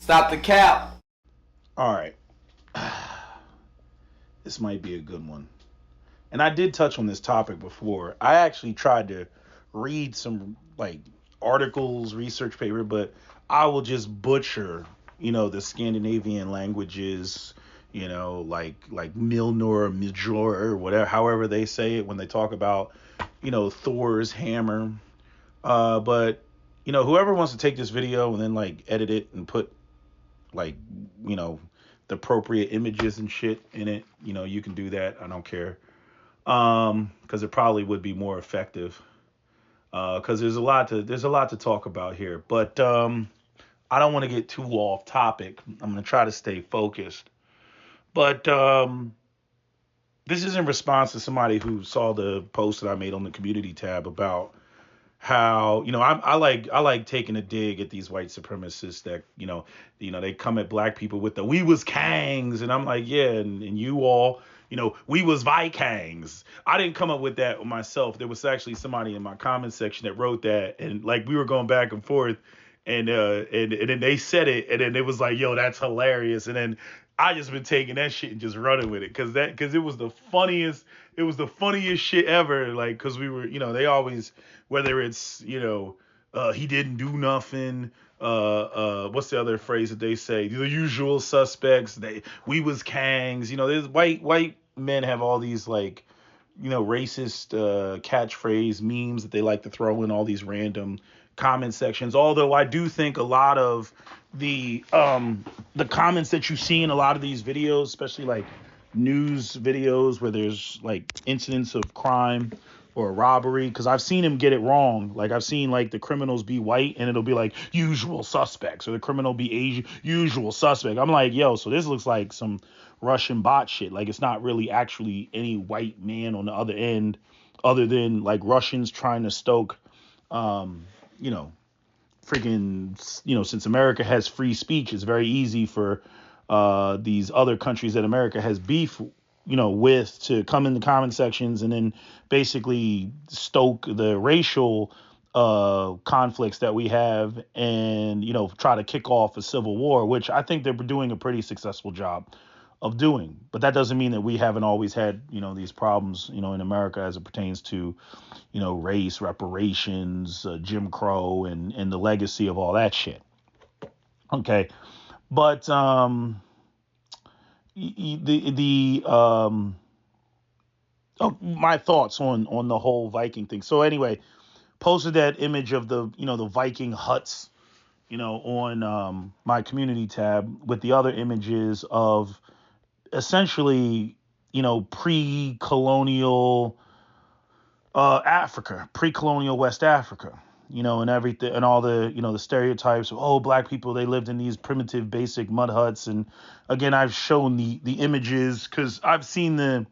Stop the cap. All right. This might be a good one. And I did touch on this topic before. I actually tried to read some like articles, research paper, but I will just butcher, the Scandinavian languages, like Milnor, Mijor, or whatever, however they say it when they talk about, Thor's hammer. But whoever wants to take this video and then like edit it and put like, you know, the appropriate images and shit in it, you can do that. I don't care. Because it probably would be more effective. Because there's a lot to talk about here. But I don't want to get too off topic. I'm gonna try to stay focused. But this is in response to somebody who saw the post that I made on the community tab about how I like taking a dig at these white supremacists that they come at black people with the "we was Kangs," and I'm like, yeah, and you all, we was Vikangs. I didn't come up with that myself. There was actually somebody in my comment section that wrote that, and like we were going back and forth, and then they said it, and then it was like, yo, that's hilarious, and then I just been taking that shit and just running with it because it was the funniest. It was the funniest shit ever. Like, because we were, they always, whether it's, he didn't do nothing. What's the other phrase that they say? The usual suspects. We was Kangs. There's white men have all these like, racist catchphrase memes that they like to throw in all these random comment sections. Although I do think a lot of the comments that you see in a lot of these videos, especially like news videos where there's like incidents of crime or robbery, because I've seen him get it wrong. Like I've seen like the criminals be white and it'll be like usual suspects, or the criminal be Asian, usual suspect. I'm like, yo, so this looks like some Russian bot shit. Like it's not really actually any white man on the other end, other than like Russians trying to stoke, you know, freaking, since America has free speech, it's very easy for these other countries that America has beef, with, to come in the comment sections and then basically stoke the racial conflicts that we have, and try to kick off a civil war, which I think they're doing a pretty successful job of doing. But that doesn't mean that we haven't always had these problems in America as it pertains to race, reparations, Jim Crow, and the legacy of all that shit. Okay, but my thoughts on the whole Viking thing. So anyway, posted that image of the Viking huts on my community tab with the other images of essentially pre-colonial Africa, pre-colonial West Africa, and everything, and all the the stereotypes of, oh, black people, they lived in these primitive basic mud huts. And again, I've shown the images because I've seen the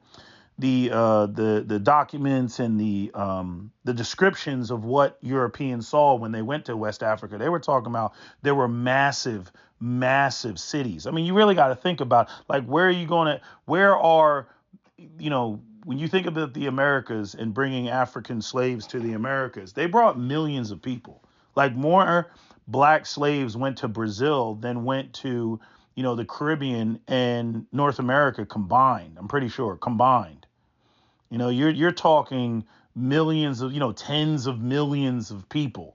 documents and the descriptions of what Europeans saw when they went to West Africa. They were talking about there were massive cities. I mean, you really got to think about, like, where are, when you think about the Americas and bringing African slaves to the Americas, they brought millions of people. Like, more black slaves went to Brazil than went to, the Caribbean and North America combined. I'm pretty sure combined. You're talking millions of, tens of millions of people.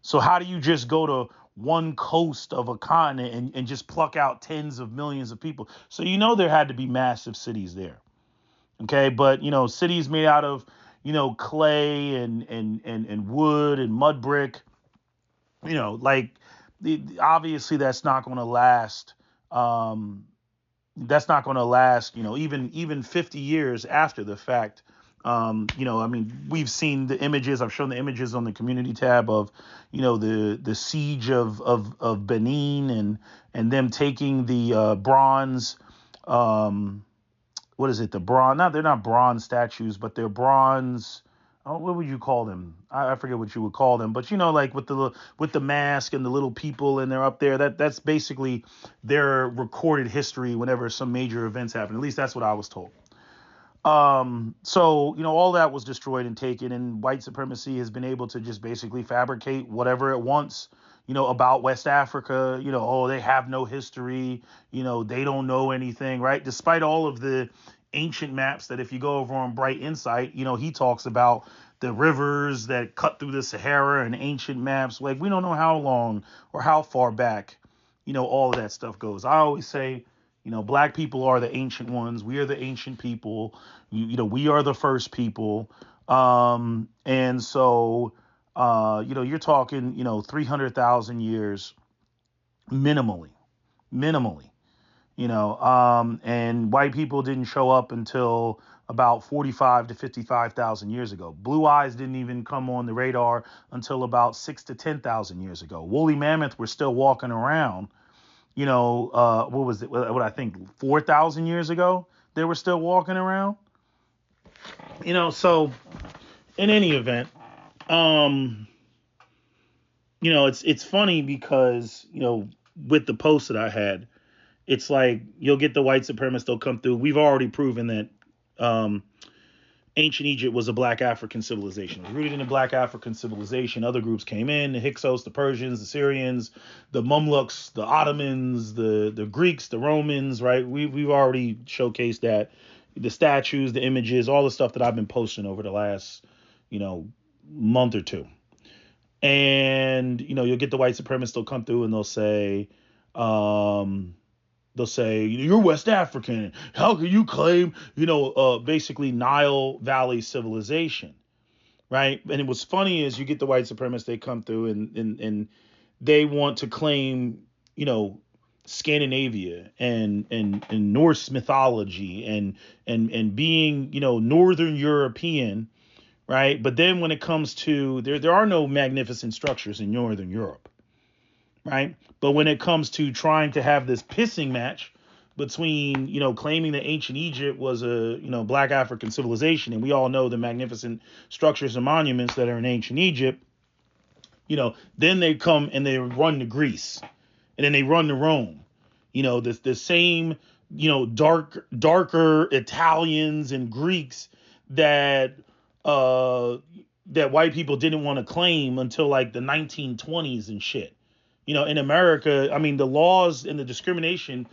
So how do you just go to one coast of a continent and just pluck out tens of millions of people? So there had to be massive cities there. Okay, but cities made out of clay and wood and mud brick. Like obviously that's not going to last. That's not going to last. Even 50 years after the fact. I mean, we've seen the images. I've shown the images on the community tab of the siege of Benin, and them taking the bronze. What is it? The bronze? No, they're not bronze statues, but they're bronze. Oh, what would you call them? I forget what you would call them, but like with the mask and the little people, and they're up there. That's basically their recorded history whenever some major events happen. At least that's what I was told. So all that was destroyed and taken, and white supremacy has been able to just basically fabricate whatever it wants, about West Africa, oh, they have no history, they don't know anything, right? Despite all of the ancient maps that if you go over on Bright Insight, he talks about the rivers that cut through the Sahara and ancient maps. Like, we don't know how long or how far back, all of that stuff goes. I always say, black people are the ancient ones. We are the ancient people. We are the first people. And so, you're talking, 300,000 years minimally, and white people didn't show up until about 45 to 55,000 years ago. Blue eyes didn't even come on the radar until about 6 to 10,000 years ago. Woolly mammoth were still walking around, what was it? What I think 4,000 years ago, they were still walking around, so in any event, it's funny because, with the post that I had, it's like you'll get the white supremacists, they'll come through. We've already proven that ancient Egypt was a black African civilization. It was rooted in a black African civilization. Other groups came in, the Hyksos, the Persians, the Syrians, the Mamluks, the Ottomans, the Greeks, the Romans, right? We've already showcased that. The statues, the images, all the stuff that I've been posting over the last, month or two. And, you'll get the white supremacists, they'll come through and they'll say, you're West African. How can you claim, basically Nile Valley civilization, right? And it was funny is you get the white supremacists, they come through and they want to claim, Scandinavia and Norse mythology and being, Northern European, right? But then when it comes to there are no magnificent structures in Northern Europe. Right. But when it comes to trying to have this pissing match between, claiming that ancient Egypt was a, black African civilization, and we all know the magnificent structures and monuments that are in ancient Egypt, then they come and they run to Greece and then they run to Rome, the same, darker Italians and Greeks that white people didn't want to claim until like the 1920s and shit. In America, I mean, the laws and the discrimination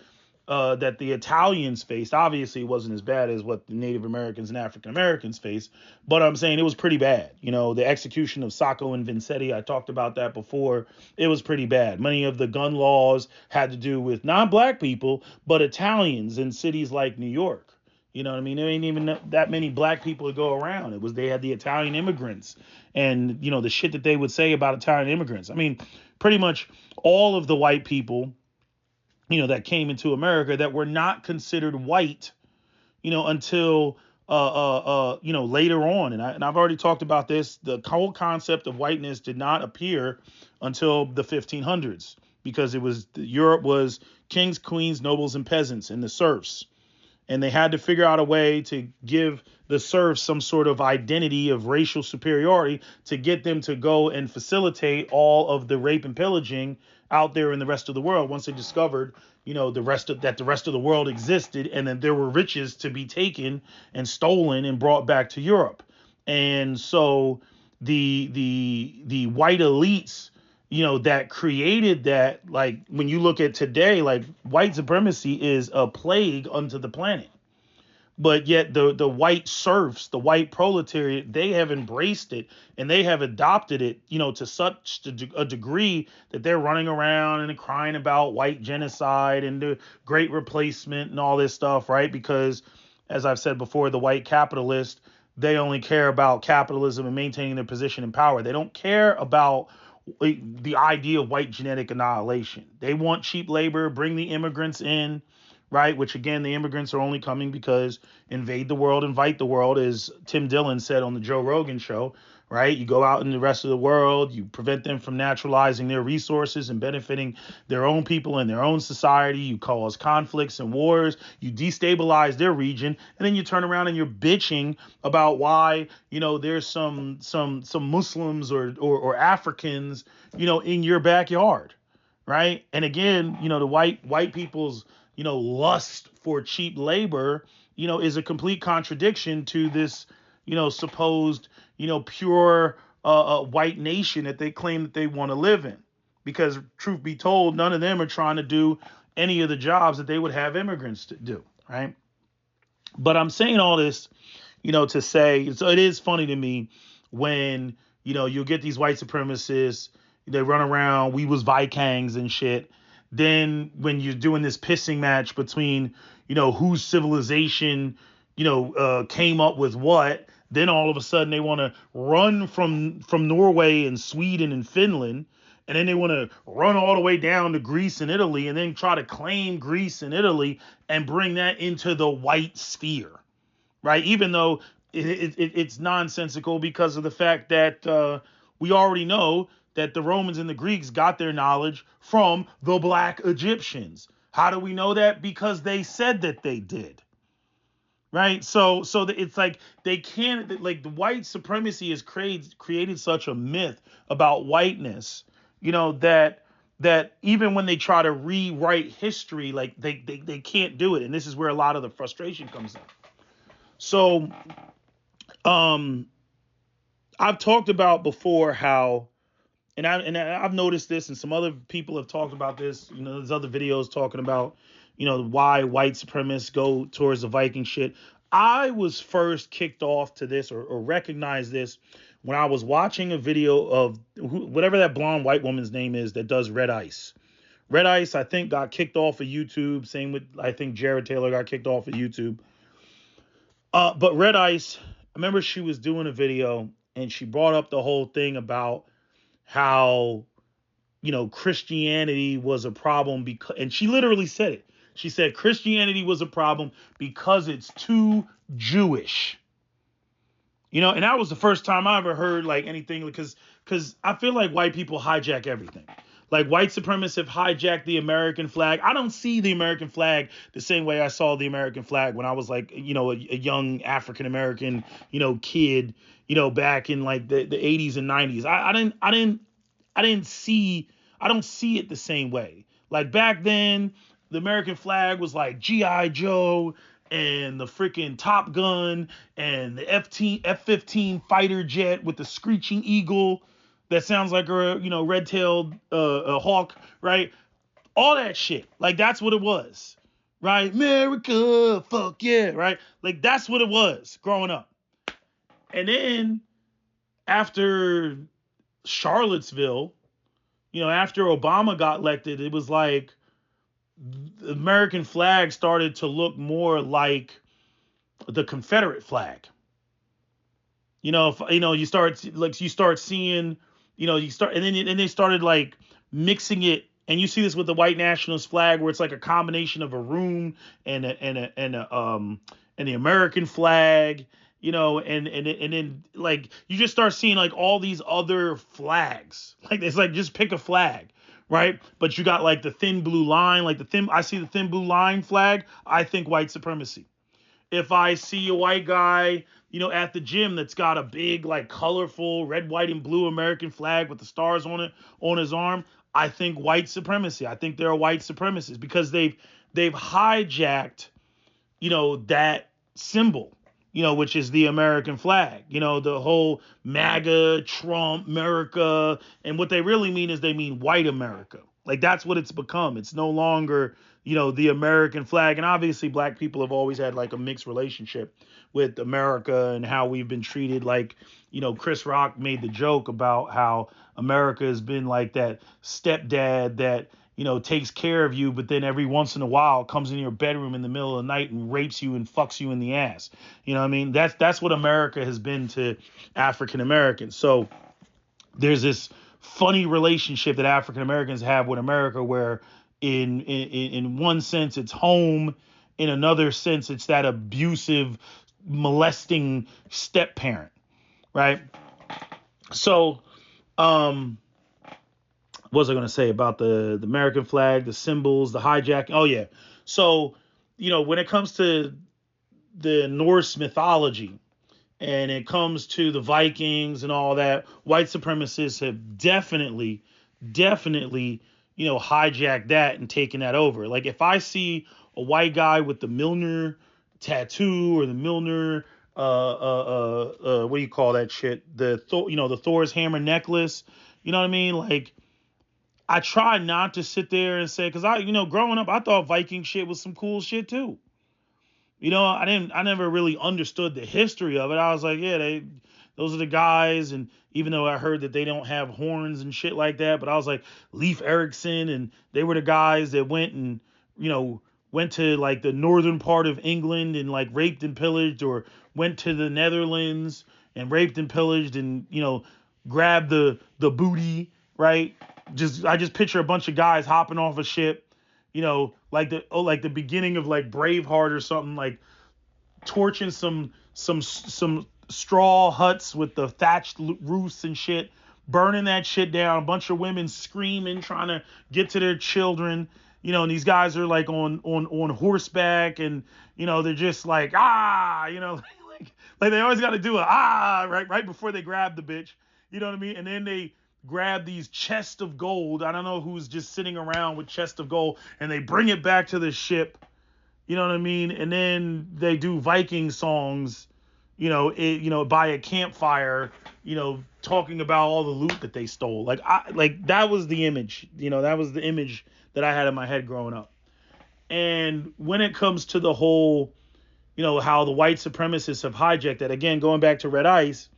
that the Italians faced obviously wasn't as bad as what the Native Americans and African Americans faced. But I'm saying it was pretty bad. The execution of Sacco and Vanzetti, I talked about that before. It was pretty bad. Many of the gun laws had to do with not black people, but Italians in cities like New York. You know what I mean? There ain't even that many black people to go around. They had the Italian immigrants and, the shit that they would say about Italian immigrants. I mean, pretty much all of the white people, that came into America that were not considered white, until, later on. And I've already talked about this. The whole concept of whiteness did not appear until the 1500s because Europe was kings, queens, nobles, and peasants and the serfs. And they had to figure out a way to give the serfs some sort of identity of racial superiority to get them to go and facilitate all of the rape and pillaging out there in the rest of the world. Once they discovered, the rest of the world existed, and then there were riches to be taken and stolen and brought back to Europe. And so the white elites, that created that, like when you look at today, like white supremacy is a plague unto the planet. But yet the white serfs, the white proletariat, they have embraced it and they have adopted it, to such a degree that they're running around and crying about white genocide and the great replacement and all this stuff, right? Because as I've said before, the white capitalist, they only care about capitalism and maintaining their position in power. They don't care about the idea of white genetic annihilation. They want cheap labor, bring the immigrants in, right? Which again, the immigrants are only coming because invade the world, invite the world, as Tim Dillon said on the Joe Rogan show, right? You go out in the rest of the world, you prevent them from naturalizing their resources and benefiting their own people and their own society. You cause conflicts and wars, you destabilize their region, and then you turn around and you're bitching about why, there's some Muslims or Africans, in your backyard, right? And again, the white people's, lust for cheap labor, is a complete contradiction to this, supposed, pure white nation that they claim that they want to live in. because truth be told, none of them are trying to do any of the jobs that they would have immigrants to do, right? But I'm saying all this, to say, so it is funny to me when, you'll get these white supremacists, they run around, we was Vikangs and shit. Then when you're doing this pissing match between, whose civilization, came up with what, then all of a sudden they want to run from Norway and Sweden and Finland, and then they want to run all the way down to Greece and Italy, and then try to claim Greece and Italy and bring that into the white sphere, right? Even though it's nonsensical because of the fact that we already know that the Romans and the Greeks got their knowledge from the black Egyptians. How do we know that? Because they said that they did. Right. So it's like they can't, like, the white supremacy has created such a myth about whiteness, that even when they try to rewrite history, like they can't do it. And this is where a lot of the frustration comes in. So I've talked about before how, and I've noticed this, and some other people have talked about this. There's other videos talking about, why white supremacists go towards the Viking shit. I was first kicked off to this or recognized this when I was watching a video of whatever that blonde white woman's name is that does Red Ice. Red Ice, I think, got kicked off of YouTube. Same with, I think, Jared Taylor got kicked off of YouTube. But Red Ice, I remember she was doing a video and she brought up the whole thing about how, Christianity was a problem because, and she literally said it. She said Christianity was a problem because it's too Jewish. And that was the first time I ever heard like anything, because I feel like white people hijack everything. Like, white supremacists have hijacked the American flag. I don't see the American flag the same way I saw the American flag when I was like, a young African American, kid, back in like the 80s and 90s. I don't see it the same way. Like, back then, the American flag was like G.I. Joe and the freaking Top Gun and the F-15 fighter jet with the screeching eagle that sounds like a, red-tailed a hawk, right? All that shit. Like, that's what it was, right? America, fuck yeah, right? Like, that's what it was growing up. And then after Charlottesville, after Obama got elected, it was like the American flag started to look more like the Confederate flag. You start seeing, and then they started like mixing it, and you see this with the white nationalist flag, where it's like a combination of a room and the American flag, and then like you just start seeing like all these other flags. Like, it's like, just pick a flag, right? But you got like the thin blue line, I see the thin blue line flag, I think white supremacy. If I see a white guy, at the gym that's got a big, like, colorful red, white, and blue American flag with the stars on it on his arm, I think white supremacy. I think they're white supremacists because they've hijacked, that symbol, which is the American flag, the whole MAGA, Trump, America. And what they really mean is they mean white America. Like, that's what it's become. It's no longer, the American flag. And obviously black people have always had like a mixed relationship with America and how we've been treated. Like, Chris Rock made the joke about how America has been like that stepdad that, takes care of you, but then every once in a while comes in your bedroom in the middle of the night and rapes you and fucks you in the ass. You know what I mean? That's what America has been to African Americans. So there's this funny relationship that African Americans have with America, where in one sense it's home, in another sense it's that abusive, molesting step parent, right? So what was I going to say about the American flag, the symbols, the hijacking? Oh yeah. So, when it comes to the Norse mythology, and it comes to the Vikings and all that, white supremacists have definitely, hijacked that and taken that over. Like, if I see a white guy with the Milner tattoo or the Milner, what do you call that shit? The Thor's hammer necklace. You know what I mean? Like, I try not to sit there and say, because growing up, I thought Viking shit was some cool shit too. I never really understood the history of it. I was like, yeah, those are the guys. And even though I heard that they don't have horns and shit like that, but I was like, Leif Erikson, and they were the guys that went and, went to like the northern part of England and like raped and pillaged, or went to the Netherlands and raped and pillaged and, grabbed the booty, right? I just picture a bunch of guys hopping off a ship, like the beginning of like Braveheart or something, like torching some straw huts with the thatched roofs and shit, burning that shit down. A bunch of women screaming, trying to get to their children. And these guys are like on horseback, and they're just like like they always got to do a right before they grab the bitch. You know what I mean? And then they grab these chests of gold. I don't know who's just sitting around with chests of gold, and they bring it back to the ship. You know what I mean? And then they do Viking songs, by a campfire, talking about all the loot that they stole. Like that was the image. That was the image that I had in my head growing up. And when it comes to the whole, how the white supremacists have hijacked that, again, going back to Red Ice,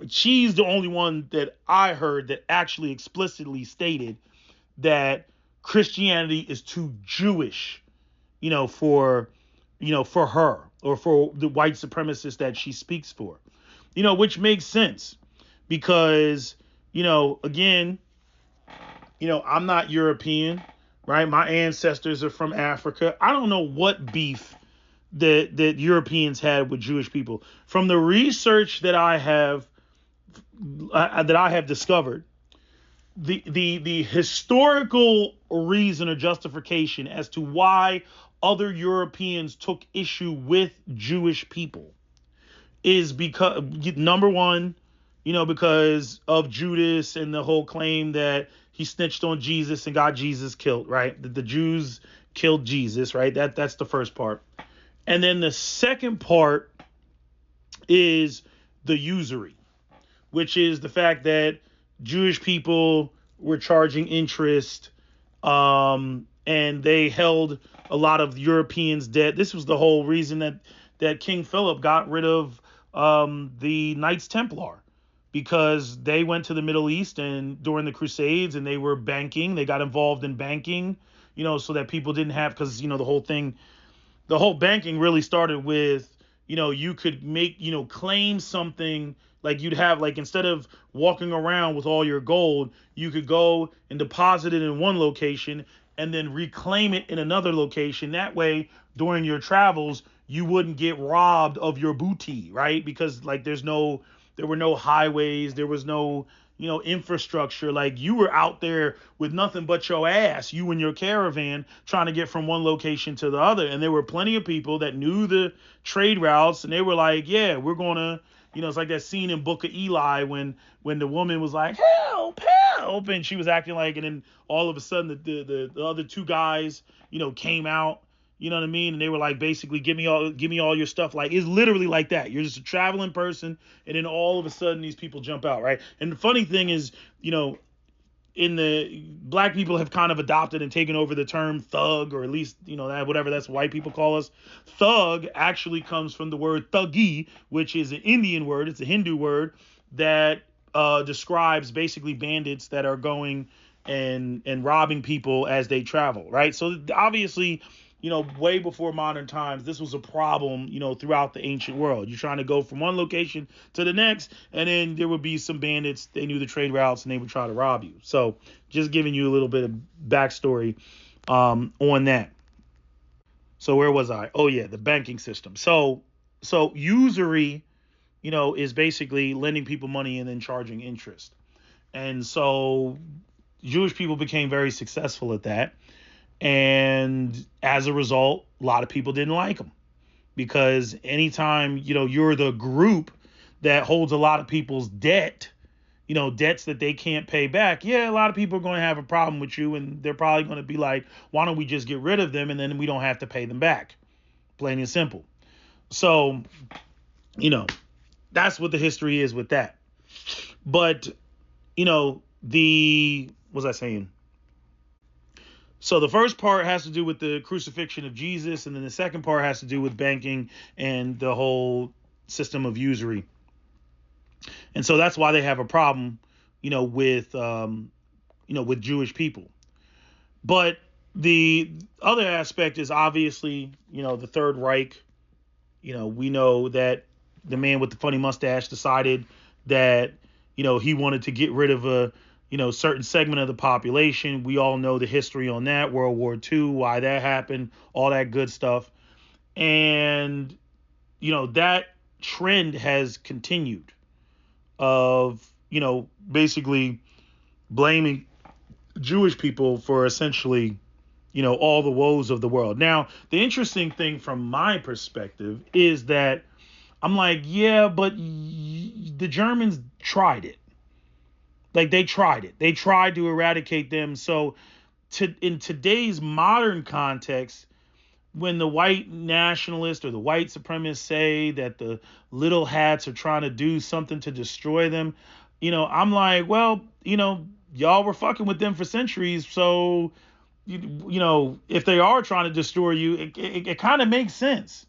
she's the only one that I heard that actually explicitly stated that Christianity is too Jewish, for her, or for the white supremacists that she speaks for, which makes sense because, again, I'm not European, right? My ancestors are from Africa. I don't know what beef that Europeans had with Jewish people. From the research that I have discovered, the historical reason or justification as to why other Europeans took issue with Jewish people is because, number one, because of Judas and the whole claim that he snitched on Jesus and got Jesus killed, right? That the Jews killed Jesus, right? That's the first part. And then the second part is the usury, which is the fact that Jewish people were charging interest, and they held a lot of Europeans' debt. This was the whole reason that King Philip got rid of the Knights Templar, because they went to the Middle East and during the Crusades, and they were banking. They got involved in banking, so that people didn't have, because the whole banking really started with, you could make, claim something. Like you'd have, like, instead of walking around with all your gold, you could go and deposit it in one location and then reclaim it in another location. That way, during your travels, you wouldn't get robbed of your booty, right? Because like there were no highways, there was no, infrastructure. Like you were out there with nothing but your ass, you and your caravan, trying to get from one location to the other. And there were plenty of people that knew the trade routes, and they were like, yeah, we're gonna, it's like that scene in Book of Eli when the woman was like, help, help, and she was acting like, and then all of a sudden the other two guys, came out, you know what I mean? And they were like, basically, give me all your stuff. Like, it's literally like that. You're just a traveling person, and then all of a sudden these people jump out, right? And the funny thing is, in the black people have kind of adopted and taken over the term thug, or at least, that's what white people call us. Thug actually comes from the word thuggy, which is an Indian word. It's a Hindu word that describes basically bandits that are going and robbing people as they travel, right? So obviously, way before modern times, this was a problem, throughout the ancient world. You're trying to go from one location to the next, and then there would be some bandits. They knew the trade routes, and they would try to rob you. So just giving you a little bit of backstory on that. So where was I? Oh yeah, the banking system. So usury, is basically lending people money and then charging interest. And so Jewish people became very successful at that. And as a result, a lot of people didn't like them, because anytime, you're the group that holds a lot of people's debt, debts that they can't pay back. Yeah, a lot of people are going to have a problem with you, and they're probably going to be like, why don't we just get rid of them, and then we don't have to pay them back? Plain and simple. So, that's what the history is with that. But, the what was I saying? So the first part has to do with the crucifixion of Jesus, and then the second part has to do with banking and the whole system of usury. And so that's why they have a problem, with Jewish people. But the other aspect is obviously, the Third Reich. We know that the man with the funny mustache decided that, he wanted to get rid of a, certain segment of the population. We all know the history on that, World War II, why that happened, all that good stuff. And, that trend has continued of, basically blaming Jewish people for essentially, all the woes of the world. Now, the interesting thing from my perspective is that I'm like, yeah, but the Germans tried it. Like, they tried it. They tried to eradicate them. So in today's modern context, when the white nationalists or the white supremacists say that the little hats are trying to do something to destroy them, I'm like, well, y'all were fucking with them for centuries. So, if they are trying to destroy you, it kind of makes sense,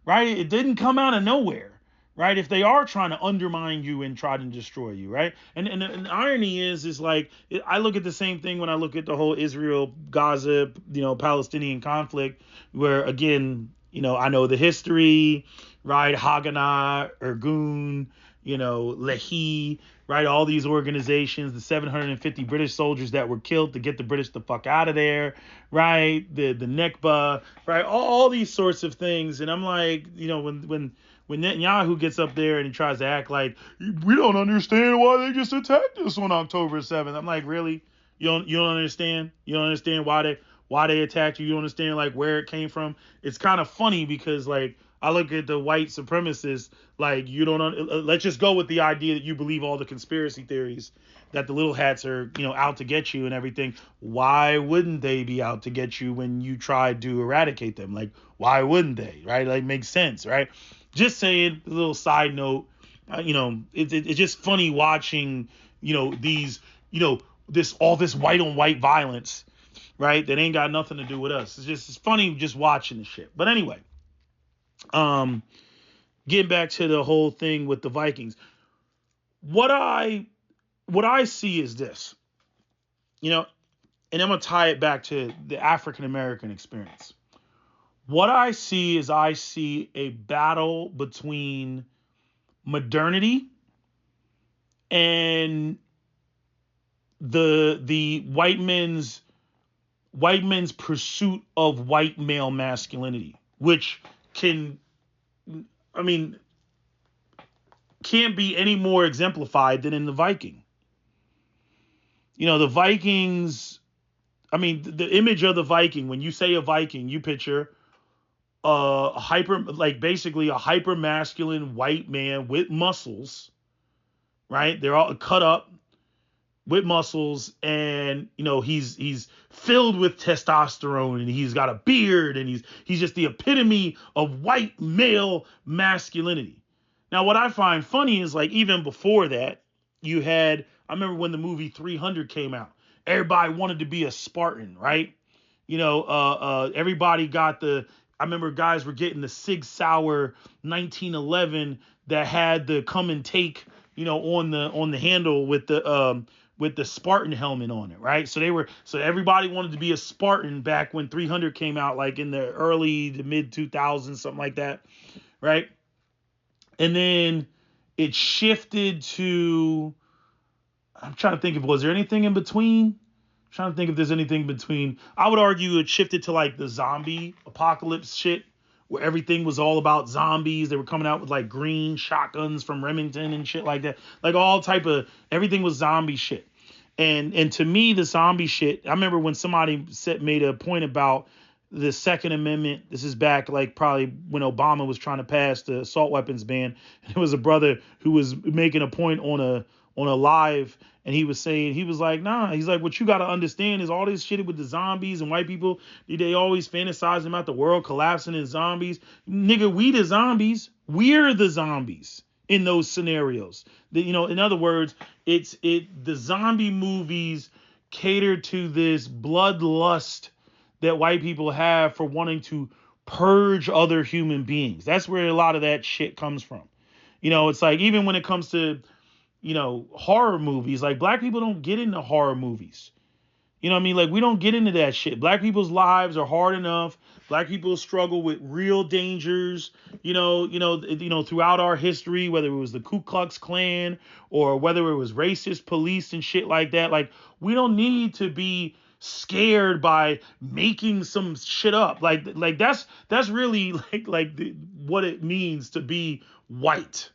right? It didn't come out of nowhere, right? If they are trying to undermine you and try to destroy you, right? And the irony is like, I look at the same thing when I look at the whole Israel, Gaza, Palestinian conflict, where again, I know the history, right? Haganah, Irgun, Lehi, right? All these organizations, the 750 British soldiers that were killed to get the British the fuck out of there, right? The Nekba, right? All these sorts of things. And I'm like, when Netanyahu gets up there and he tries to act like, we don't understand why they just attacked us on October 7th. I'm like, really? You don't understand? You don't understand why they attacked you? You don't understand like where it came from? It's kind of funny because like I look at the white supremacists like you don't. Let's just go with the idea that you believe all the conspiracy theories that the little hats are out to get you and everything. Why wouldn't they be out to get you when you tried to eradicate them? Like why wouldn't they? Right? Like makes sense, right? Just saying. A little side note. It's just funny watching these this white on white violence, right? That ain't got nothing to do with us. It's funny just watching the shit. But anyway. Getting back to the whole thing with the Vikings, what I see is this, and I'm gonna tie it back to the African American experience. What I see is a battle between modernity and the white men's pursuit of white male masculinity, which can't be any more exemplified than in the Viking. The Vikings, the image of the Viking, when you say a Viking, you picture basically a hyper masculine white man with muscles, right? They're all cut up with muscles, and he's filled with testosterone, and he's got a beard, and he's just the epitome of white male masculinity. Now, what I find funny is like even before that, I remember when the movie 300 came out, everybody wanted to be a Spartan, right? Everybody got I remember guys were getting the Sig Sauer 1911 that had the come and take, on the handle with the Spartan helmet on it, right? So everybody wanted to be a Spartan back when 300 came out, like in the early to mid 2000s, something like that, right? And then it shifted to, I'm trying to think was there anything in between? I'm trying to think if there's anything in between. I would argue it shifted to like the zombie apocalypse shit, where everything was all about zombies. They were coming out with like green shotguns from Remington and shit like that. Like all type of, everything was zombie shit. And to me, the zombie shit, I remember when somebody made a point about the Second Amendment. This is back like probably when Obama was trying to pass the assault weapons ban. And there was a brother who was making a point on a live, and he was saying, he was like, nah, he's like, what you got to understand is all this shit with the zombies and white people, they always fantasizing about the world collapsing in zombies. Nigga, we the zombies. We're the zombies in those scenarios. In other words, the zombie movies cater to this bloodlust that white people have for wanting to purge other human beings. That's where a lot of that shit comes from. It's like, even when it comes to, horror movies, like, black people don't get into horror movies. You know what I mean? Like, we don't get into that shit. Black people's lives are hard enough. Black people struggle with real dangers, throughout our history, whether it was the Ku Klux Klan or whether it was racist police and shit like that. Like, we don't need to be scared by making some shit up. Like that's really what it means to be white.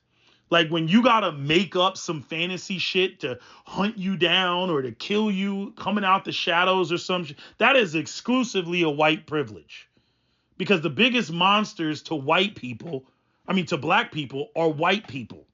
Like, when you gotta make up some fantasy shit to hunt you down or to kill you coming out the shadows or some shit, that is exclusively a white privilege. Because the biggest monsters to to black people, are white people.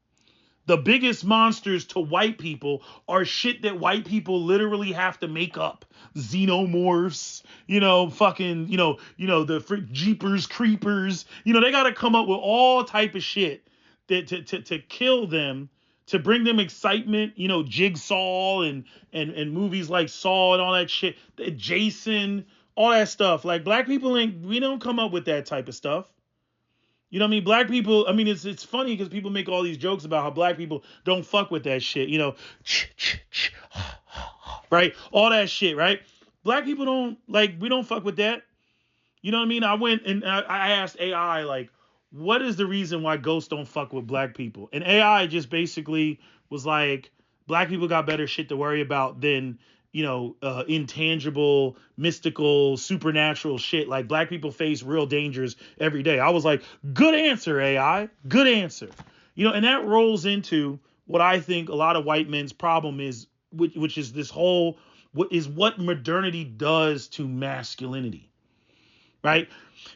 The biggest monsters to white people are shit that white people literally have to make up. Xenomorphs, the Jeepers Creepers. They gotta come up with all type of shit to kill them, to bring them excitement, Jigsaw and movies like Saw and all that shit, Jason, all that stuff. Like, black people we don't come up with that type of stuff. You know what I mean? Black people, it's funny because people make all these jokes about how black people don't fuck with that shit, right? All that shit, right? Black people we don't fuck with that. You know what I mean? I went and I asked AI, like, what is the reason why ghosts don't fuck with black people? And AI just basically was like, black people got better shit to worry about than, intangible, mystical, supernatural shit. Like, black people face real dangers every day. I was like, good answer, AI. Good answer. And that rolls into what I think a lot of white men's problem is, which is this whole, what modernity does to masculinity. Right?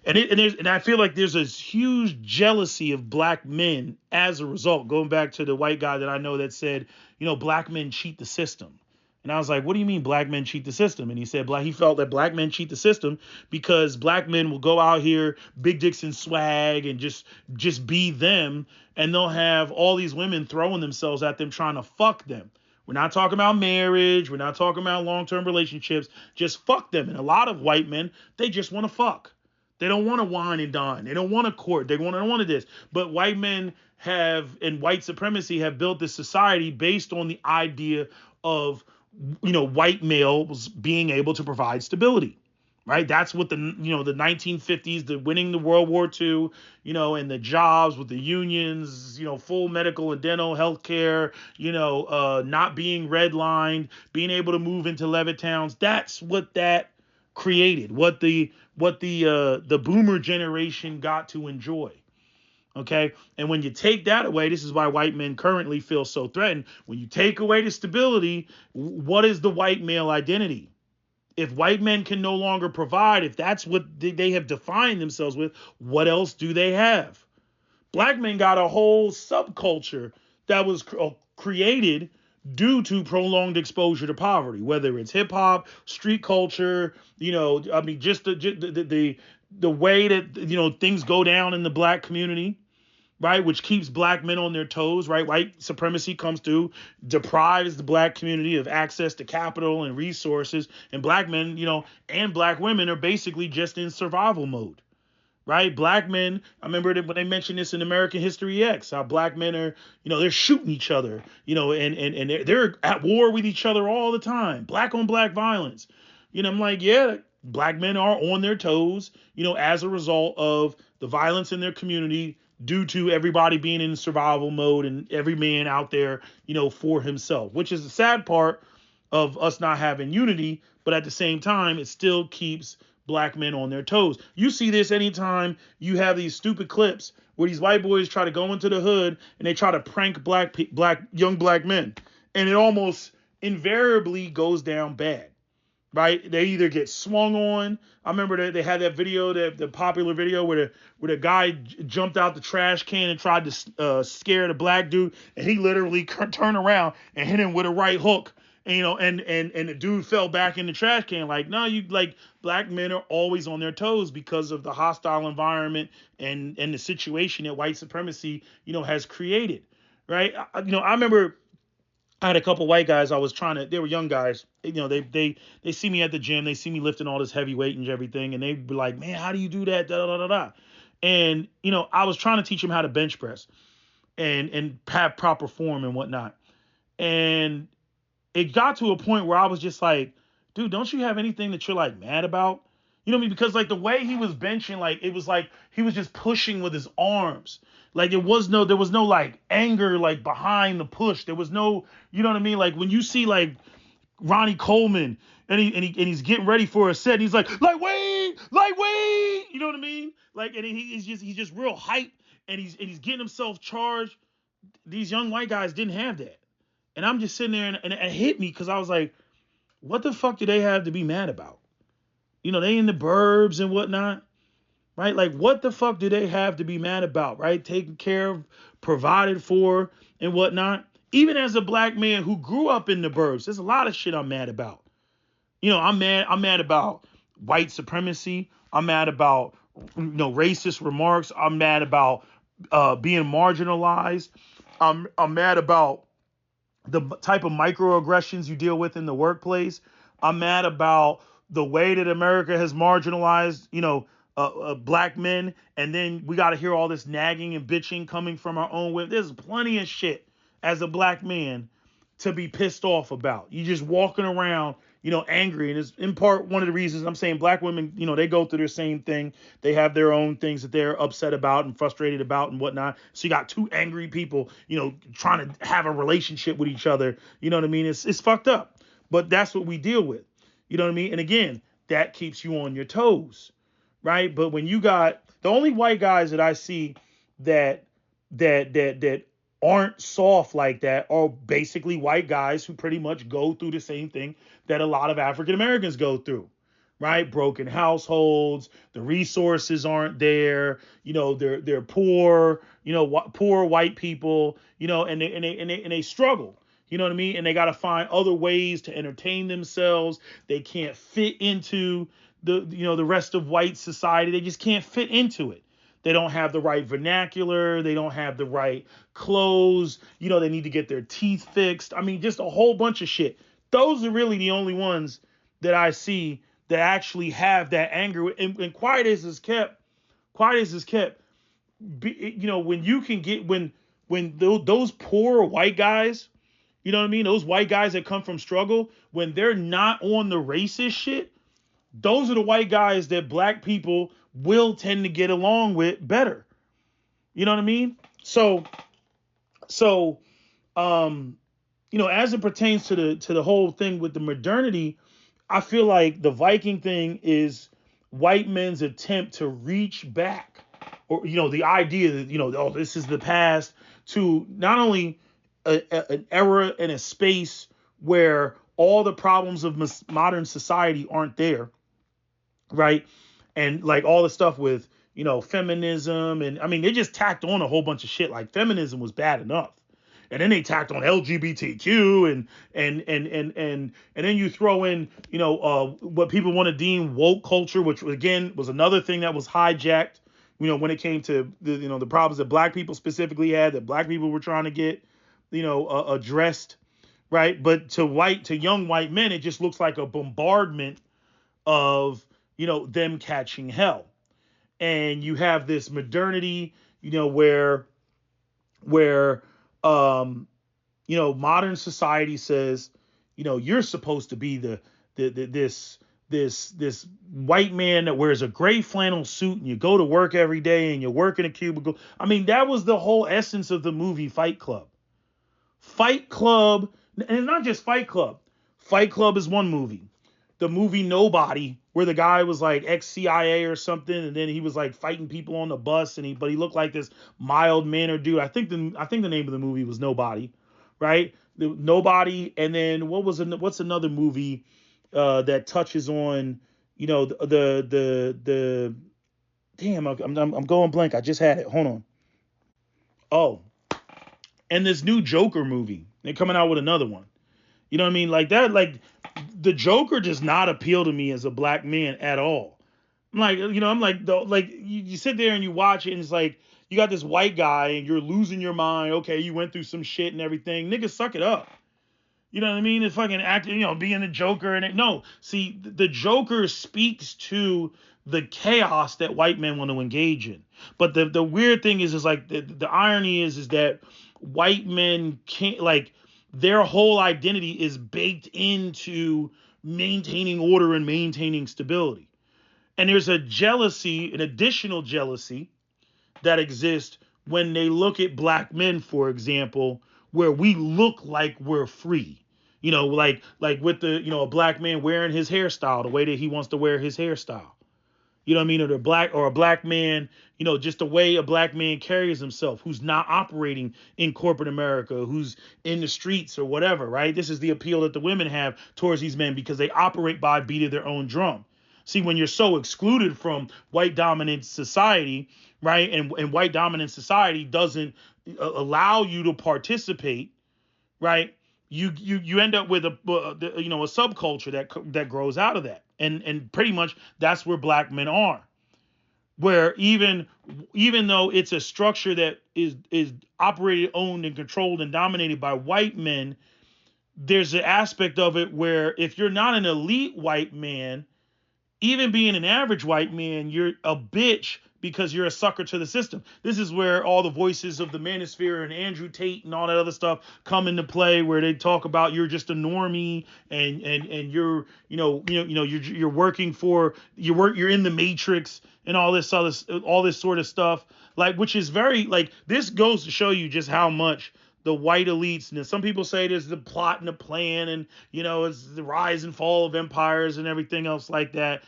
And I feel like there's a huge jealousy of black men as a result, going back to the white guy that I know that said, black men cheat the system. And I was like, what do you mean black men cheat the system? And he said he felt that black men cheat the system because black men will go out here, big dicks and swag, and just be them. And they'll have all these women throwing themselves at them, trying to fuck them. We're not talking about marriage. We're not talking about long-term relationships. Just fuck them. And a lot of white men, they just want to fuck. They don't want to wine and dine. They don't want to court. They don't want to this. But white men and white supremacy have built this society based on the idea of, white males being able to provide stability. Right. That's what the 1950s, the winning the World War II, and the jobs with the unions, full medical and dental health care, not being redlined, being able to move into Levittowns. That's what that created, what the boomer generation got to enjoy. Okay. And when you take that away, this is why white men currently feel so threatened. When you take away the stability, what is the white male identity? If white men can no longer provide, if that's what they have defined themselves with, what else do they have? Black men got a whole subculture that was created due to prolonged exposure to poverty, whether it's hip hop, street culture, just the way that, things go down in the black community. Right, which keeps black men on their toes, right? White supremacy comes through, deprives the black community of access to capital and resources, and black men, and black women are basically just in survival mode, right? Black men, I remember that when they mentioned this in American History X, how black men are, they're shooting each other, and they're at war with each other all the time, black on black violence. I'm like, yeah, black men are on their toes, as a result of the violence in their community, due to everybody being in survival mode and every man out there, for himself, which is the sad part of us not having unity. But at the same time, it still keeps black men on their toes. You see this anytime you have these stupid clips where these white boys try to go into the hood and they try to prank young black men. And it almost invariably goes down bad. Right? They either get swung on. I remember that they had that video, the popular video where the guy jumped out the trash can and tried to scare the black dude, and he literally turned around and hit him with a right hook. And the dude fell back in the trash can. Like, no, black men are always on their toes because of the hostile environment and the situation that white supremacy, has created. Right? I remember I had a couple white guys I was trying to, they were young guys. They see me at the gym, they see me lifting all this heavy weight and everything, and they'd be like, man, how do you do that? Da da da da. And I was trying to teach them how to bench press and have proper form and whatnot. And it got to a point where I was just like, dude, don't you have anything that you're like mad about? You know what I mean? Because like the way he was benching, like it was like he was just pushing with his arms. Like there was no like anger like behind the push. There was no, you know what I mean? Like when you see like Ronnie Coleman and he's getting ready for a set, and he's like, lightweight, you know what I mean? Like, and he's just real hype, and he's getting himself charged. These young white guys didn't have that. And I'm just sitting there, and it hit me because I was like, what the fuck do they have to be mad about? They in the burbs and whatnot, right? Like, what the fuck do they have to be mad about, right? Taken care of, provided for, and whatnot. Even as a black man who grew up in the burbs, there's a lot of shit I'm mad about. I'm mad about white supremacy. I'm mad about, racist remarks. I'm mad about being marginalized. I'm mad about the type of microaggressions you deal with in the workplace. I'm mad about the way that America has marginalized, black men. And then we got to hear all this nagging and bitching coming from our own women. There's plenty of shit as a black man to be pissed off about. You just walking around, angry. And it's in part one of the reasons I'm saying black women, they go through the same thing. They have their own things that they're upset about and frustrated about and whatnot. So you got two angry people, trying to have a relationship with each other. You know what I mean? It's fucked up. But that's what we deal with. You know what I mean? And again, that keeps you on your toes, right? But when you got the only white guys that I see that aren't soft like that are basically white guys who pretty much go through the same thing that a lot of African Americans go through, right? Broken households, the resources aren't there, they're poor, poor white people, and they struggle. You know what I mean? And they got to find other ways to entertain themselves. They can't fit into the rest of white society. They just can't fit into it. They don't have the right vernacular. They don't have the right clothes. They need to get their teeth fixed. I mean, just a whole bunch of shit. Those are really the only ones that I see that actually have that anger. And quiet as is kept, when you can get, when those poor white guys, you know what I mean? Those white guys that come from struggle, when they're not on the racist shit, those are the white guys that black people will tend to get along with better. You know what I mean? So, as it pertains to the whole thing with the modernity, I feel like the Viking thing is white men's attempt to reach back, or the idea that oh, this is the past, to not only an era and a space where all the problems of modern society aren't there, right? And like all the stuff with, feminism, and I mean, they just tacked on a whole bunch of shit. Like feminism was bad enough. And then they tacked on LGBTQ and then you throw in, what people want to deem woke culture, which again was another thing that was hijacked, when it came to the problems that black people specifically had, that black people were trying to get, addressed, right? But to young white men, it just looks like a bombardment of, them catching hell. And you have this modernity, where modern society says, you're supposed to be this white man that wears a gray flannel suit and you go to work every day and you work in a cubicle. I mean, that was the whole essence of the movie Fight Club. Fight Club, and it's not just Fight Club. Fight Club is one movie. The movie Nobody, where the guy was like ex-CIA or something, and then he was like fighting people on the bus, but he looked like this mild-mannered dude. I think the name of the movie was Nobody, right? Nobody, and then what's another movie that touches on, the damn, I'm going blank. I just had it. Hold on. Oh, and this new Joker movie. They're coming out with another one. You know what I mean? Like that, like the Joker does not appeal to me as a black man at all. I'm like, you sit there and you watch it and it's like, you got this white guy and you're losing your mind. Okay, you went through some shit and everything. Nigga, suck it up. You know what I mean? It's fucking acting, being the Joker. No, see, the Joker speaks to the chaos that white men want to engage in. But the weird thing is like the irony is that white men can't, like, their whole identity is baked into maintaining order and maintaining stability. And there's a jealousy, an additional jealousy that exists when they look at black men, for example, where we look like we're free. Like with the, a black man wearing his hairstyle the way that he wants to wear his hairstyle. You know what I mean? Or a black man, just the way a black man carries himself, who's not operating in corporate America, who's in the streets or whatever, right? This is the appeal that the women have towards these men because they operate by a beat of their own drum. See, when you're so excluded from white dominant society, right, and white dominant society doesn't allow you to participate, right, you end up with a subculture that grows out of that, and pretty much that's where black men are, where even though it's a structure that is operated, owned, and controlled and dominated by white men, there's an aspect of it where if you're not an elite white man, even being an average white man, you're a bitch because you're a sucker to the system. This is where all the voices of the manosphere and Andrew Tate and all that other stuff come into play, where they talk about you're just a normie and you're you're working for you're in the matrix and all this sort of stuff, like, which is very, like, this goes to show you just how much the white elites, and some people say there's the plot and the plan, and it's the rise and fall of empires and everything else like that.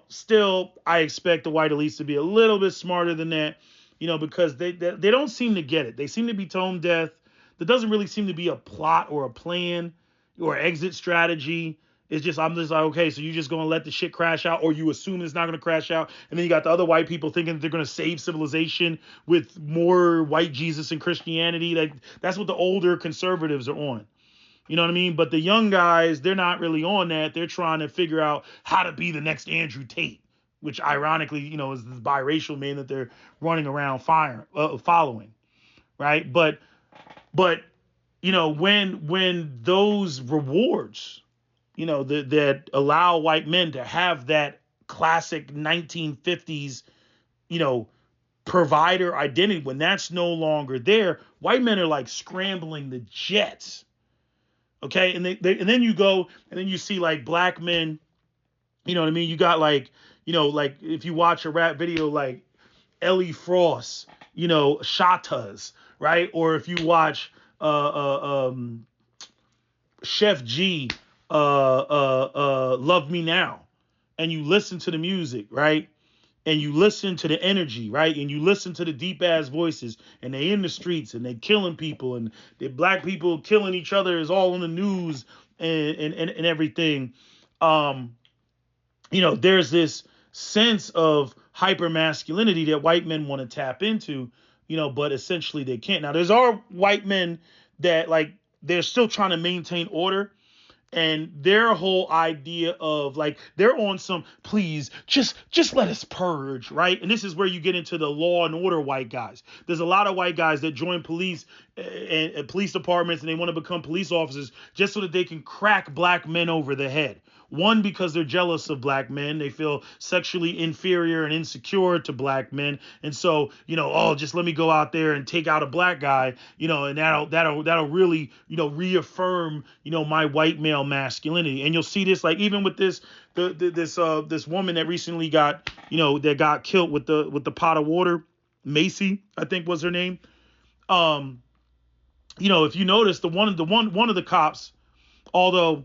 Still, I expect the white elites to be a little bit smarter than that, because they don't seem to get it. They seem to be tone deaf. There doesn't really seem to be a plot or a plan or exit strategy. It's just, I'm just like, okay, so you're just going to let the shit crash out, or you assume it's not going to crash out. And then you got the other white people thinking that they're going to save civilization with more white Jesus and Christianity. Like, that's what the older conservatives are on. You know what I mean? But the young guys, they're not really on that. They're trying to figure out how to be the next Andrew Tate, which ironically, is this biracial man that they're running around following. Right. But when those rewards, that allow white men to have that classic 1950s, provider identity, when that's no longer there, white men are like scrambling the jets. Okay. And then you go and then you see like black men, you know what I mean? You got like, like if you watch a rap video, like Ellie Frost, Shatas, right? Or if you watch, Chef G, Love Me Now, and you listen to the music, right? And you listen to the energy, right? And you listen to the deep ass voices, and they in the streets and they killing people, and the black people killing each other is all on the news and everything. There's this sense of hyper masculinity that white men want to tap into, but essentially they can't. Now, there's our white men that, like, they're still trying to maintain order. And their whole idea of, like, they're on some, please, just let us purge, right? And this is where you get into the law and order white guys. There's a lot of white guys that join police and police departments, and they want to become police officers just so that they can crack black men over the head. One, because they're jealous of black men. They feel sexually inferior and insecure to black men. And so, just let me go out there and take out a black guy, and that'll really, reaffirm, my white male masculinity. And you'll see this, like, even with this woman that recently got, that got killed with the pot of water, Macy, I think was her name. If you notice, one of the cops, although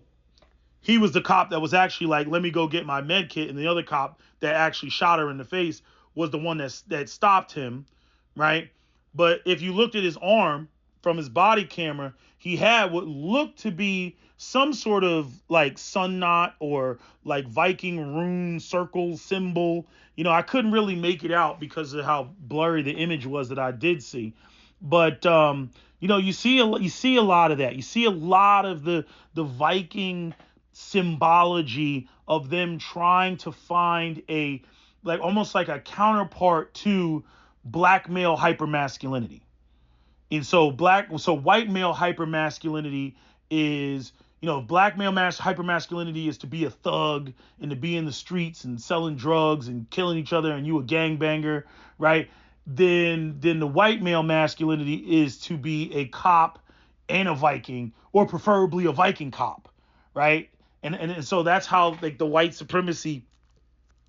he was the cop that was actually like, let me go get my med kit, and the other cop that actually shot her in the face was the one that stopped him, right? But if you looked at his arm from his body camera, he had what looked to be some sort of like sun knot or like Viking rune circle symbol. I couldn't really make it out because of how blurry the image was that I did see. But you see a lot of that. You see a lot of the Viking symbology of them trying to find a, like, almost like a counterpart to black male hypermasculinity. And so white male hypermasculinity is, black male hypermasculinity is to be a thug and to be in the streets and selling drugs and killing each other and you a gangbanger, right? Then the white male masculinity is to be a cop and a Viking, or preferably a Viking cop, right? And so that's how like the white supremacy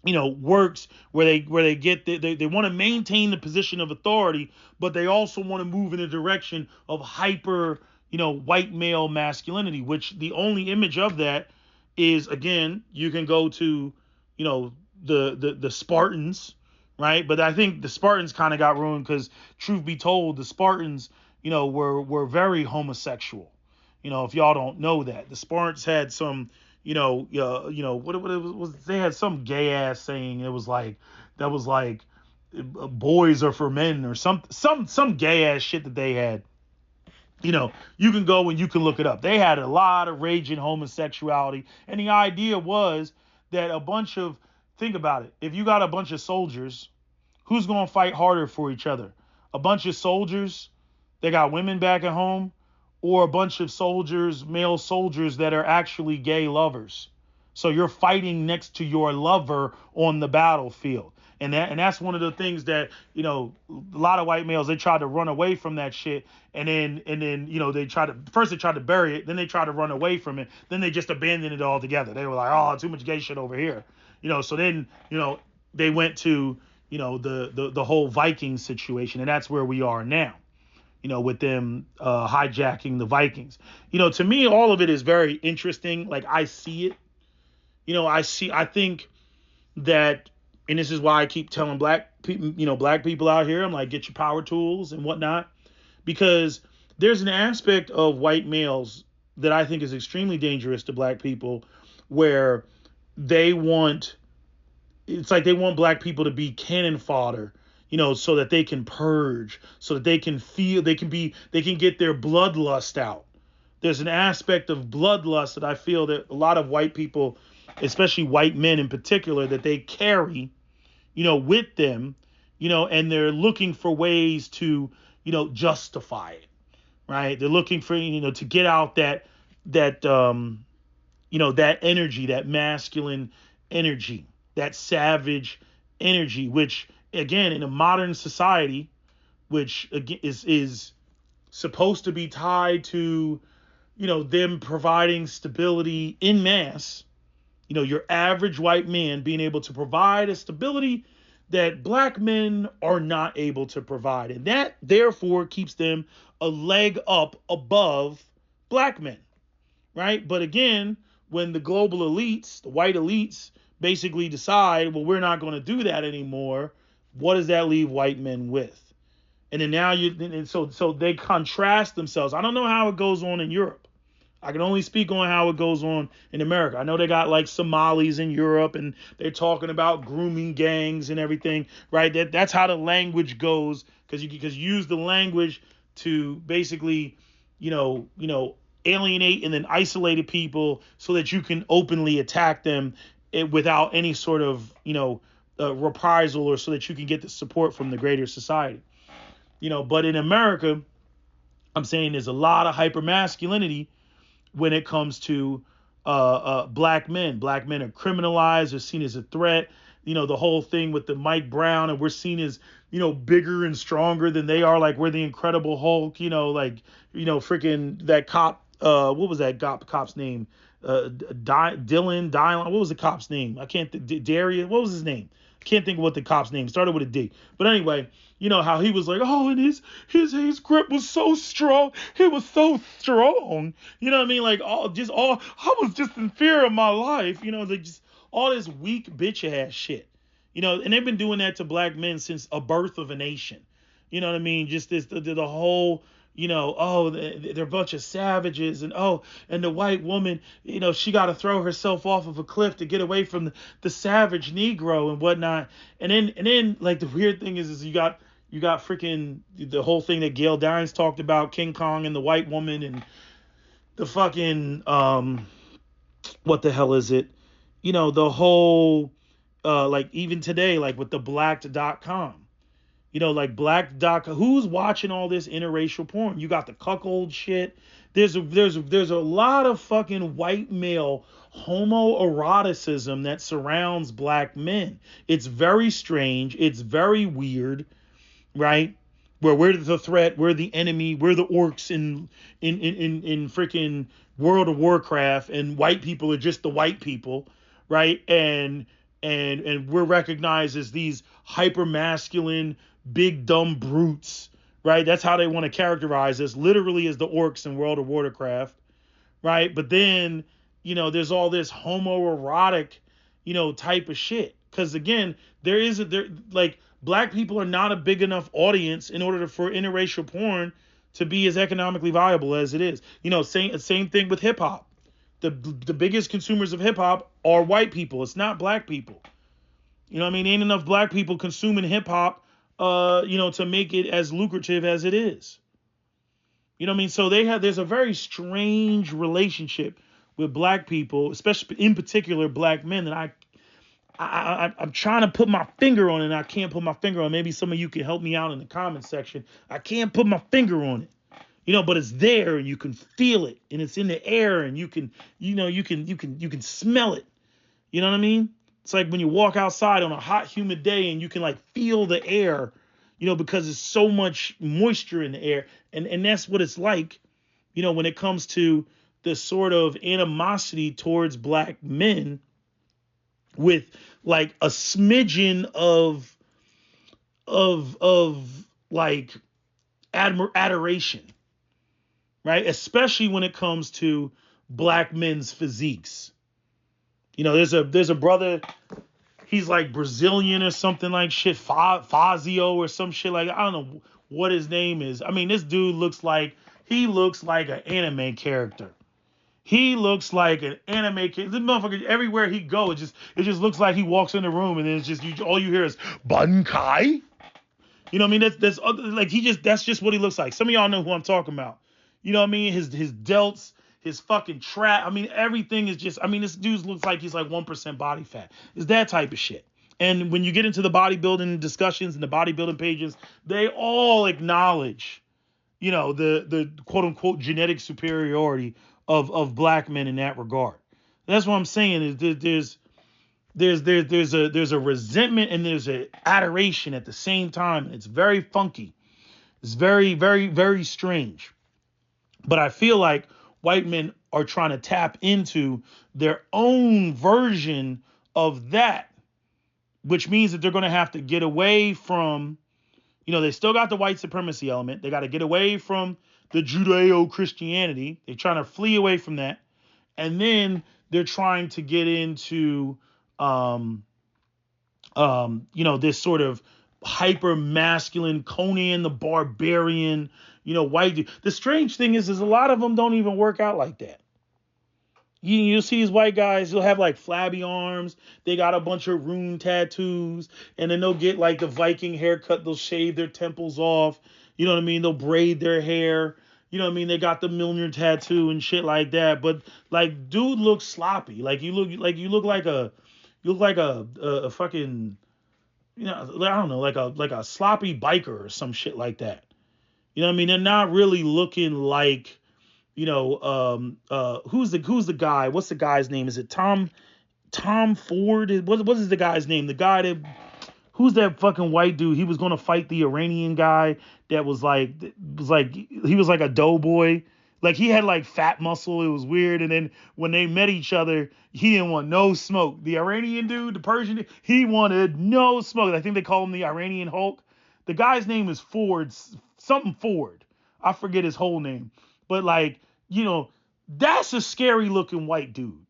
works, where they get they want to maintain the position of authority, but they also want to move in the direction of hyper white male masculinity, which the only image of that is, again, you can go to the Spartans, right? But I think the Spartans kind of got ruined because, truth be told, the Spartans were very homosexual. If y'all don't know that, the Spartans had some what it was, they had some gay ass saying. It was like, that was like, boys are for men, or some gay ass shit that they had. You can go and you can look it up. They had a lot of raging homosexuality, and the idea was that think about it, if you got a bunch of soldiers, who's going to fight harder for each other? A bunch of soldiers that got women back at home, or a bunch of soldiers, male soldiers, that are actually gay lovers? So you're fighting next to your lover on the battlefield. And that's one of the things that, a lot of white males, they tried to run away from that shit. And then they tried to bury it. Then they tried to run away from it. Then they just abandoned it altogether. They were like, oh, too much gay shit over here. So then, they went to, the whole Viking situation. And that's where we are now, with them hijacking the Vikings. To me, all of it is very interesting. Like, I see it. I think that, and this is why I keep telling black people out here, I'm like, get your power tools and whatnot, because there's an aspect of white males that I think is extremely dangerous to black people, where it's like they want black people to be cannon fodder, so that they can purge, so that they can get their bloodlust out. There's an aspect of bloodlust that I feel that a lot of white people, especially white men in particular, that they carry, with them, and they're looking for ways to, justify it, right? They're looking for, to get out that energy, that masculine energy, that savage energy, which, again, in a modern society, which again is supposed to be tied to, them providing stability in mass, your average white man being able to provide a stability that black men are not able to provide. And that, therefore, keeps them a leg up above black men, right? But again, when the global elites, the white elites, basically decide, well, we're not going to do that anymore, what does that leave white men with? And then now so they contrast themselves. I don't know how it goes on in Europe. I can only speak on how it goes on in America. I know they got like Somalis in Europe, and they're talking about grooming gangs and everything, right? That's how the language goes, because you use the language to basically, alienate and then isolate people so that you can openly attack them without any sort of, reprisal, or so that you can get the support from the greater society. But in America, I'm saying there's a lot of hypermasculinity when it comes to black men. Black men are criminalized, are seen as a threat. The whole thing with the Mike Brown, and we're seen as, bigger and stronger than they are. Like, we're the Incredible Hulk, freaking that cop. What was that cop's name? Dylan. What was the cop's name? I can't Darius. What was his name? Can't think of what the cop's name started with a D. But anyway, how he was like, oh, and his grip was so strong. It was so strong. You know what I mean? Like, I was just in fear of my life. Like, just all this weak bitch ass shit. And they've been doing that to black men since a birth of a nation. You know what I mean? Just the whole, they're a bunch of savages, and the white woman, she got to throw herself off of a cliff to get away from the savage Negro and whatnot. And then like, the weird thing is you got freaking the whole thing that Gail Dines talked about, King Kong and the white woman, and the fucking what the hell is it? The whole like, even today, like with the blacked.com. Like black doc. Who's watching all this interracial porn? You got the cuckold shit. There's a lot of fucking white male homoeroticism that surrounds black men. It's very strange. It's very weird, right? Where we're the threat, we're the enemy, we're the orcs in freaking World of Warcraft, and white people are just the white people, right? And we're recognized as these hyper masculine, big dumb brutes, right? That's how they want to characterize us, literally as the orcs in World of Warcraft, right? But then, there's all this homoerotic, type of shit. Because again, like black people are not a big enough audience in order for interracial porn to be as economically viable as it is. Same thing with hip hop. The biggest consumers of hip hop are white people. It's not black people. Ain't enough black people consuming hip hop, to make it as lucrative as it is. So there's a very strange relationship with black people, especially in particular black men, that I'm trying to put my finger on it, and I can't put my finger on it. Maybe some of you can help me out in the comment section. I can't put my finger on it. But it's there, and you can feel it, and it's in the air, and you can smell it. You know what I mean? It's like when you walk outside on a hot, humid day, and you can like feel the air, because there's so much moisture in the air, and that's what it's like, when it comes to the sort of animosity towards black men, with like a smidgen of like adoration. Right? Especially when it comes to black men's physiques. There's a brother, he's like Brazilian or something like shit, Fazio or some shit like, I don't know what his name is. This dude looks like an anime character. He looks like an anime character. This motherfucker, everywhere he goes, it just looks like he walks in the room and then it's just all you hear is Bankai. That's like that's just what he looks like. Some of y'all know who I'm talking about. His delts, his fucking trap. Everything is just, this dude looks like he's like 1% body fat. It's that type of shit. And when you get into the bodybuilding discussions and the bodybuilding pages, they all acknowledge, the quote unquote genetic superiority of black men in that regard. That's what I'm saying is there's a resentment and there's an adoration at the same time. It's very funky. It's very, very, very strange. But I feel like white men are trying to tap into their own version of that, which means that they're going to have to get away from, they still got the white supremacy element. They got to get away from the Judeo-Christianity. They're trying to flee away from that. And then they're trying to get into, this sort of hyper masculine Conan the Barbarian, white dude. The strange thing is a lot of them don't even work out like that. You'll see these white guys, they'll have like flabby arms. They got a bunch of rune tattoos, and then they'll get like the Viking haircut. They'll shave their temples off. You know what I mean? They'll braid their hair. You know what I mean? They got the Milner tattoo and shit like that. But like, dude looks sloppy. Like you look like a fucking, I don't know, like a sloppy biker or some shit like that. You know what I mean? They're not really looking like, who's the guy? What's the guy's name? Is it Tom Ford? What is the guy's name? The guy who's that fucking white dude? He was going to fight the Iranian guy that was like he was like a doughboy. Like he had like fat muscle. It was weird. And then when they met each other, he didn't want no smoke. The Iranian dude, the Persian dude, he wanted no smoke. I think they call him the Iranian Hulk. The guy's name is something Ford. I forget his whole name. But like, that's a scary looking white dude.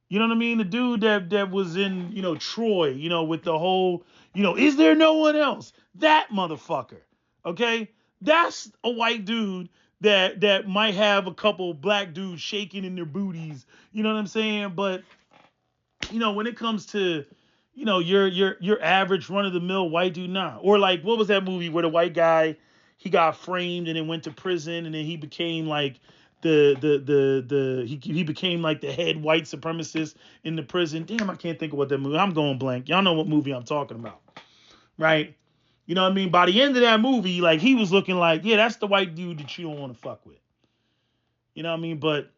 You know what I mean? The dude that was in, Troy, with the whole, is there no one else? That motherfucker. Okay? That's a white dude that might have a couple black dudes shaking in their booties. You know what I'm saying? But, when it comes to, your average run of the mill white dude, nah. Or like, what was that movie where the white guy, he got framed and then went to prison and then he became like he became like the head white supremacist in the prison. Damn, I can't think of what that movie. I'm going blank. Y'all know what movie I'm talking about, right? You know what I mean? By the end of that movie, like he was looking like, yeah, that's the white dude that you don't want to fuck with. You know what I mean? But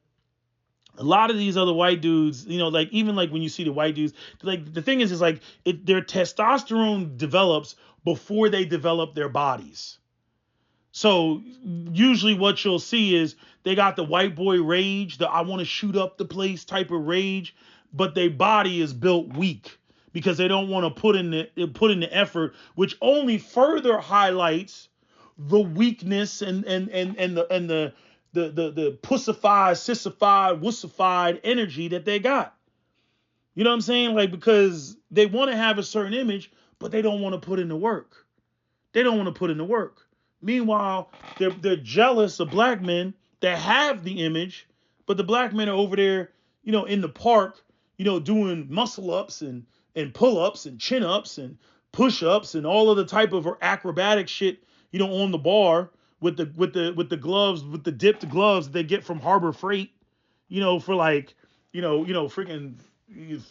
a lot of these other white dudes, like even like when you see the white dudes, like the thing is like their testosterone develops before they develop their bodies. So usually what you'll see is they got the white boy rage, the I want to shoot up the place type of rage, but their body is built weak because they don't want to put in the effort, which only further highlights the weakness and the pussified, sissified, wussified energy that they got. You know what I'm saying? Like, because they want to have a certain image, but they don't want to put in the work. They don't want to put in the work. Meanwhile, they're jealous of black men that have the image, but the black men are over there, in the park, doing muscle ups and pull ups and chin ups and push ups and all of the type of acrobatic shit, on the bar with the gloves, with the dipped gloves that they get from Harbor Freight, for like, freaking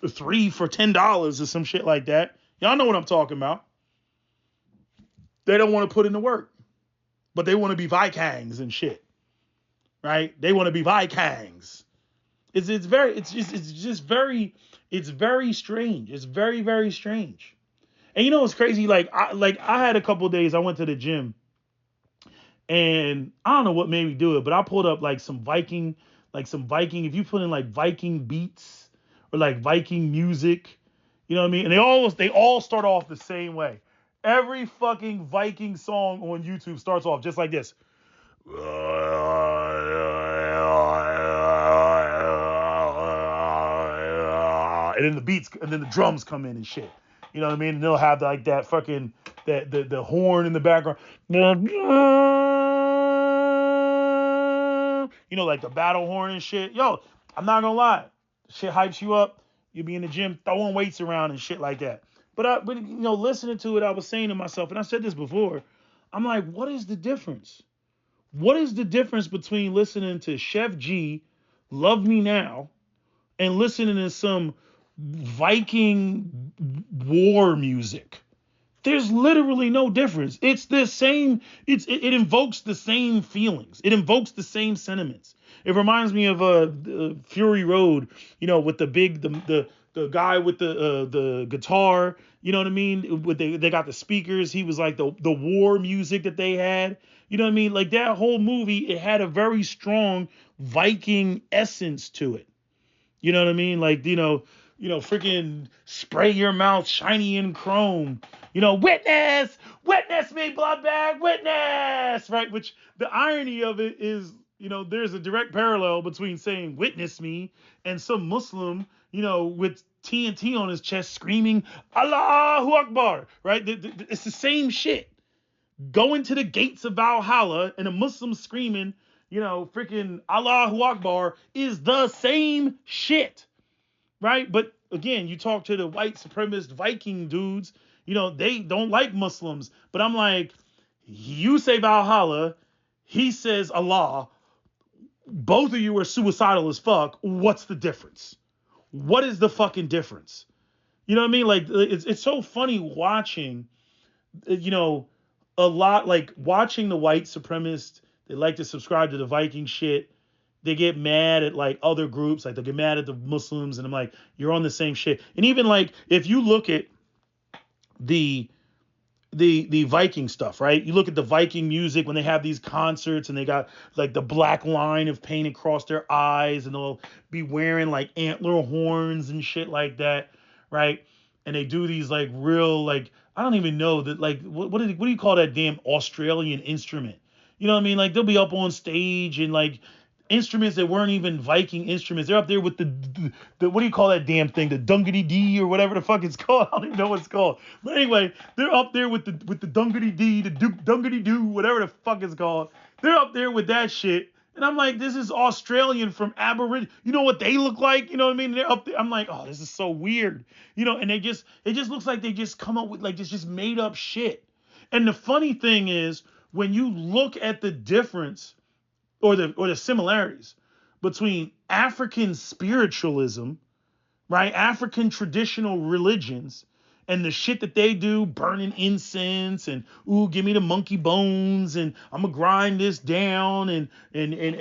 3 for $10 or some shit like that. Y'all know what I'm talking about. They don't want to put in the work, but they want to be Vikings and shit, right? They want to be Vikangs. It's very strange. It's very, very strange. And it's crazy. Like I had a couple of days. I went to the gym, and I don't know what made me do it, but I pulled up like some Viking. If you put in like Viking beats or like Viking music, you know what I mean? And they all start off the same way. Every fucking Viking song on YouTube starts off just like this. And then the beats, and then the drums come in and shit. You know what I mean? And they'll have like that fucking the horn in the background. Like the battle horn and shit. Yo, I'm not gonna lie. Shit hypes you up. You'll be in the gym throwing weights around and shit like that. But listening to it, I was saying to myself, and I said this before, I'm like, what is the difference? What is the difference between listening to Chef G, Love Me Now, and listening to some Viking war music? There's literally no difference. It's the same. It invokes the same feelings. It invokes the same sentiments. It reminds me of Fury Road, with the guy with the guitar, you know what I mean? They got the speakers. He was like the war music that they had. You know what I mean? Like that whole movie, it had a very strong Viking essence to it. You know what I mean? Like, freaking spray your mouth shiny and chrome. Witness me, blood bag, witness, right? Which the irony of it is, there's a direct parallel between saying witness me and some Muslim, with TNT on his chest screaming, Allahu Akbar, right? It's the same shit. Going to the gates of Valhalla and a Muslim screaming, freaking Allahu Akbar is the same shit, right? But again, you talk to the white supremacist Viking dudes, they don't like Muslims. But I'm like, you say Valhalla, he says Allah. Both of you are suicidal as fuck. What's the difference? What is the fucking difference? You know what I mean? Like, it's so funny watching, a lot, like watching the white supremacists. They like to subscribe to the Viking shit. They get mad at like other groups. Like they get mad at the Muslims. And I'm like, you're on the same shit. And even like, if you look at the Viking stuff, right? You look at the Viking music when they have these concerts and they got like the black line of paint across their eyes and they'll be wearing like antler horns and shit like that, right? And they do these like real, like, I don't even know that, like, what do you call that damn Australian instrument? You know what I mean? Like they'll be up on stage and like instruments that weren't even Viking instruments. They're up there with the what do you call that damn thing? The dungity dee or whatever the fuck it's called. I don't even know what it's called. But anyway, they're up there with the dungity dee, the dungity doo, whatever the fuck it's called. They're up there with that shit. And I'm like, this is Australian from Aboriginal. You know what they look like? You know what I mean? They're up there. I'm like, oh, this is so weird. And it just looks like they just come up with like just made up shit. And the funny thing is, when you look at the difference or the similarities between African spiritualism, right? African traditional religions and the shit that they do, burning incense and ooh, give me the monkey bones and I'm gonna grind this down and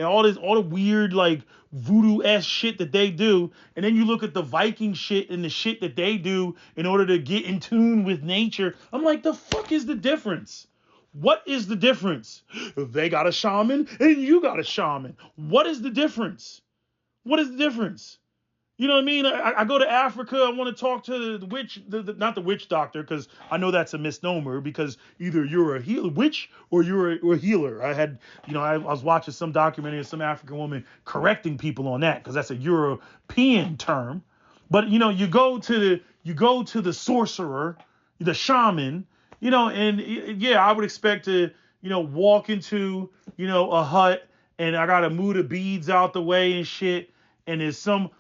all the weird like voodoo-esque shit that they do. And then you look at the Viking shit and the shit that they do in order to get in tune with nature. I'm like, the fuck is the difference? What is the difference? They got a shaman and you got a shaman. What is the difference? What is the difference? You know what I mean? I go to Africa. I want to talk to the witch, not the witch doctor, because I know that's a misnomer. Because either you're a witch or you're a healer. I was watching some documentary of some African woman correcting people on that because that's a European term. But you go to the sorcerer, the shaman. And yeah, I would expect to walk into a hut and I gotta move the beads out the way and shit, and there's some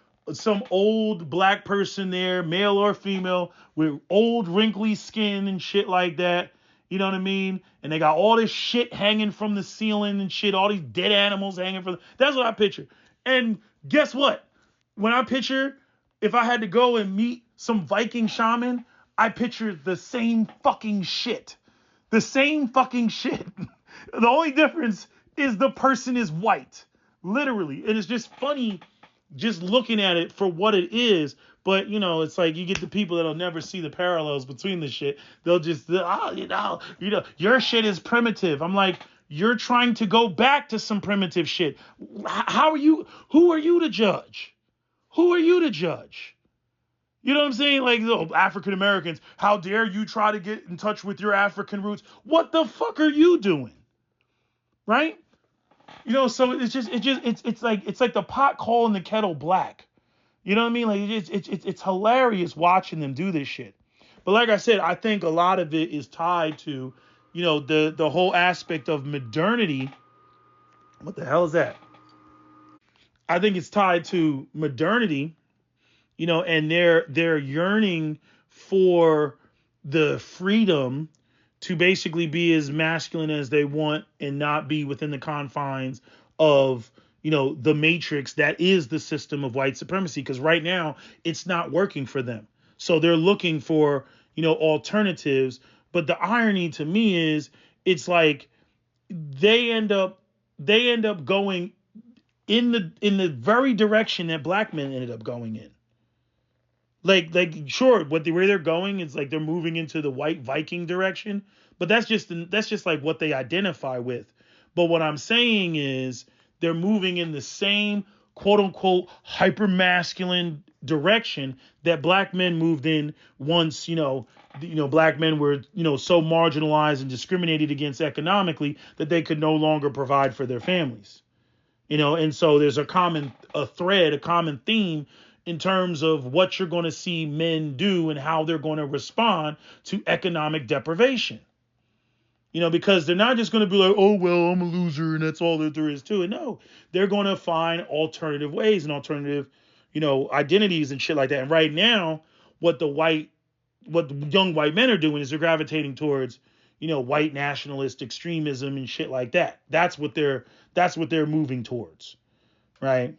old black person there, male or female, with old wrinkly skin and shit like that. You know what I mean? And they got all this shit hanging from the ceiling and shit, all these dead animals hanging from. That's what I picture. And guess what? When I picture, if I had to go and meet some Viking shaman, I picture the same fucking shit. The same fucking shit. The only difference is the person is white. Literally. And it's just funny just looking at it for what it is. But, it's like you get the people that'll never see the parallels between the shit. They'll just, your shit is primitive. I'm like, you're trying to go back to some primitive shit. Who are you to judge? Who are you to judge? You know what I'm saying? Like, African Americans, how dare you try to get in touch with your African roots? What the fuck are you doing? Right? So it's like the pot calling the kettle black. You know what I mean? Like it's hilarious watching them do this shit. But like I said, I think a lot of it is tied to, the whole aspect of modernity. What the hell is that? I think it's tied to modernity, and their yearning for the freedom to basically be as masculine as they want and not be within the confines of, the matrix that is the system of white supremacy. Because right now it's not working for them. So they're looking for, alternatives. But the irony to me is it's like they end up going in the very direction that black men ended up going in. Like sure, where they're going is like they're moving into the white Viking direction, but that's just like what they identify with. But what I'm saying is they're moving in the same quote unquote hyper masculine direction that black men moved in once, black men were, so marginalized and discriminated against economically that they could no longer provide for their families. And so there's a common theme in terms of what you're going to see men do and how they're going to respond to economic deprivation. Because they're not just going to be like, oh, well, I'm a loser and that's all that there is to it. No, they're going to find alternative ways and alternative, identities and shit like that. And right now, what the young white men are doing is they're gravitating towards, white nationalist extremism and shit like that. That's what they're moving towards. Right.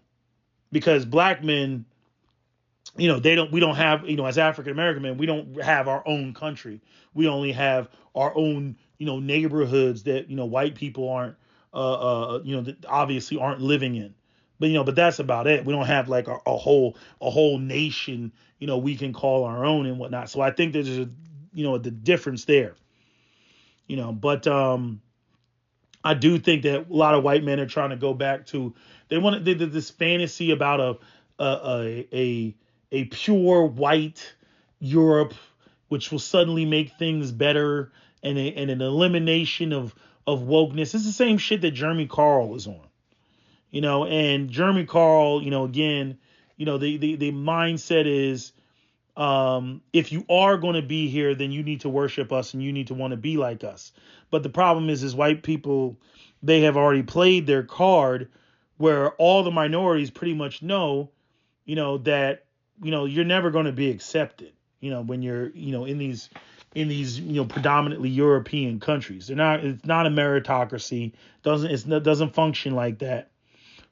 Because black men, we don't have, as African American men, we don't have our own country. We only have our own, neighborhoods that, white people aren't, that obviously aren't living in. But that's about it. We don't have like a whole nation, we can call our own and whatnot. So I think there's the difference there, but I do think that a lot of white men are trying to go back to, this fantasy about a pure white Europe, which will suddenly make things better, and an elimination of wokeness. It's the same shit that Jeremy Carl is on, and Jeremy Carl, again, the mindset is, if you are going to be here, then you need to worship us and you need to want to be like us. But the problem is white people, they have already played their card where all the minorities pretty much know, that, you're never going to be accepted, when you're, in these, predominantly European countries. It's not a meritocracy. It doesn't function like that.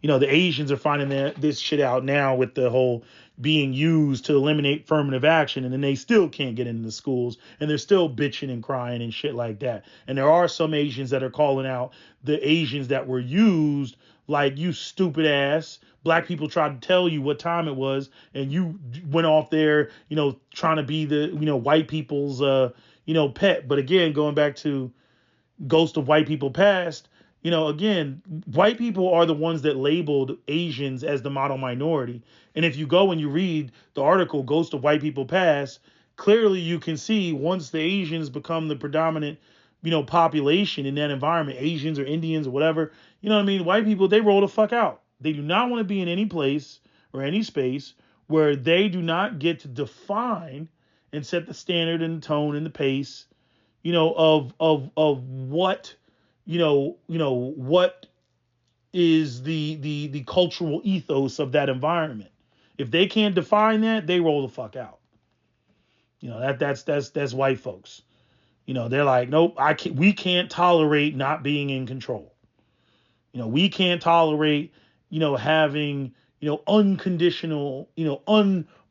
The Asians are finding this shit out now with the whole being used to eliminate affirmative action, and then they still can't get into the schools, and they're still bitching and crying and shit like that. And there are some Asians that are calling out the Asians that were used, like, you stupid ass. Black people tried to tell you what time it was, and you went off there, trying to be the, white people's, pet. But again, going back to Ghost of White People Past, again, white people are the ones that labeled Asians as the model minority. And if you go and you read the article, Ghost of White People Past, clearly you can see once the Asians become the predominant, population in that environment, Asians or Indians or whatever, white people, they roll the fuck out. They do not want to be in any place or any space where they do not get to define and set the standard and the tone and the pace, of what, what is the cultural ethos of that environment. If they can't define that, they roll the fuck out. That's white folks. They're like, nope, we can't tolerate not being in control. We can't tolerate, having, unconditional,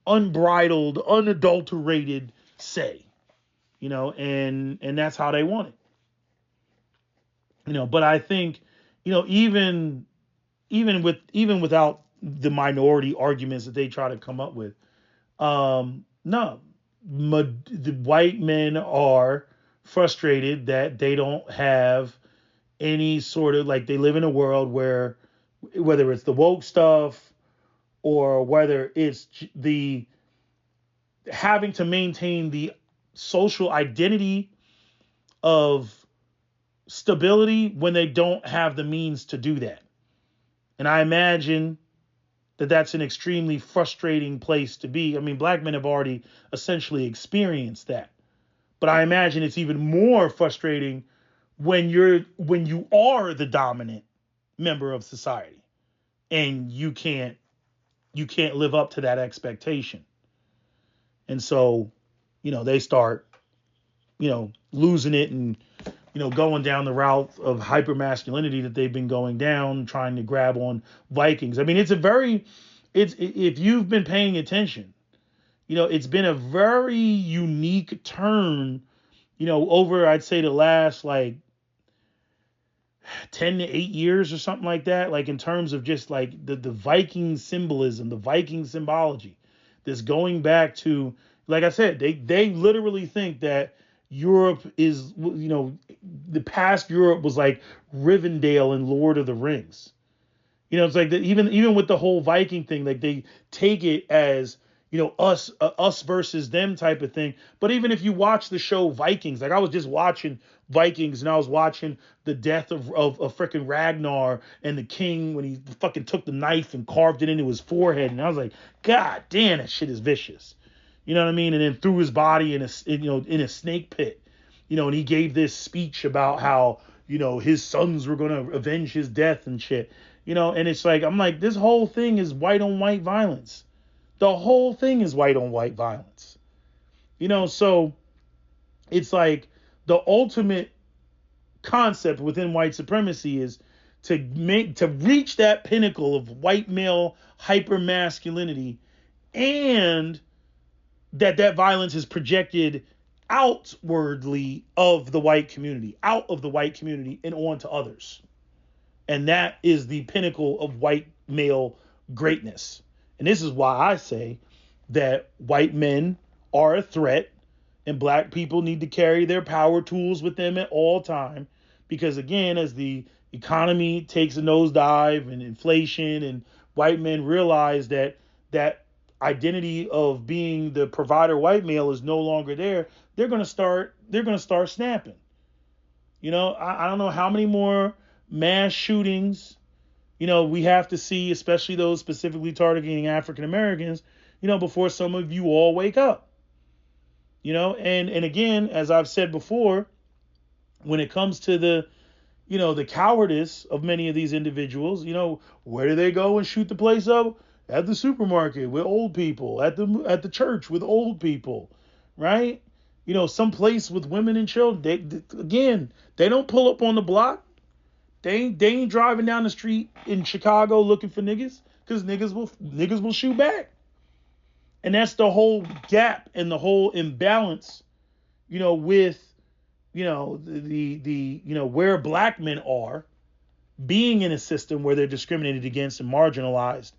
unbridled, unadulterated say, and that's how they want it. But I think, even without the minority arguments that they try to come up with, no, the white men are frustrated that they don't have any sort of, like, they live in a world where, whether it's the woke stuff or whether it's the having to maintain the social identity of stability when they don't have the means to do that. And I imagine that that's an extremely frustrating place to be. I mean, black men have already essentially experienced that. But I imagine it's even more frustrating when you are the dominant member of society and you can't live up to that expectation. And so, they start, losing it and, going down the route of hypermasculinity that they've been going down, trying to grab on Vikings. I mean, if you've been paying attention, it's been a very unique turn, over, I'd say, the last, like, 10 to 8 years or something like that, like, in terms of just, like, the Viking symbolism, the Viking symbology, this going back to, like I said, they literally think that Europe is, the past Europe was like Rivendell in Lord of the Rings. It's like that, even with the whole Viking thing, like, they take it as, us versus them type of thing. But even if you watch the show Vikings, like, I was just watching Vikings and I was watching the death of freaking Ragnar and the king when he fucking took the knife and carved it into his forehead. And I was like, God damn, that shit is vicious. You know what I mean? And then threw his body in a snake pit, and he gave this speech about how, his sons were going to avenge his death and shit, and it's like, I'm like, this whole thing is white on white violence. The whole thing is white on white violence, so it's like the ultimate concept within white supremacy is to reach that pinnacle of white male hyper masculinity, and that violence is projected outwardly out of the white community and on to others. And that is the pinnacle of white male greatness. And this is why I say that white men are a threat and black people need to carry their power tools with them at all time. Because again, as the economy takes a nosedive and inflation, and white men realize that identity of being the provider white male is no longer there, they're going to start snapping. I don't know how many more mass shootings, we have to see, especially those specifically targeting African Americans, before some of you all wake up. And again, as I've said before, when it comes to the cowardice of many of these individuals, where do they go and shoot the place up? At the supermarket with old people, at the church with old people, right? Some place with women and children. They don't pull up on the block. They ain't driving down the street in Chicago looking for niggas, because niggas will shoot back. And that's the whole gap and the whole imbalance, with, the where black men are being in a system where they're discriminated against and marginalized,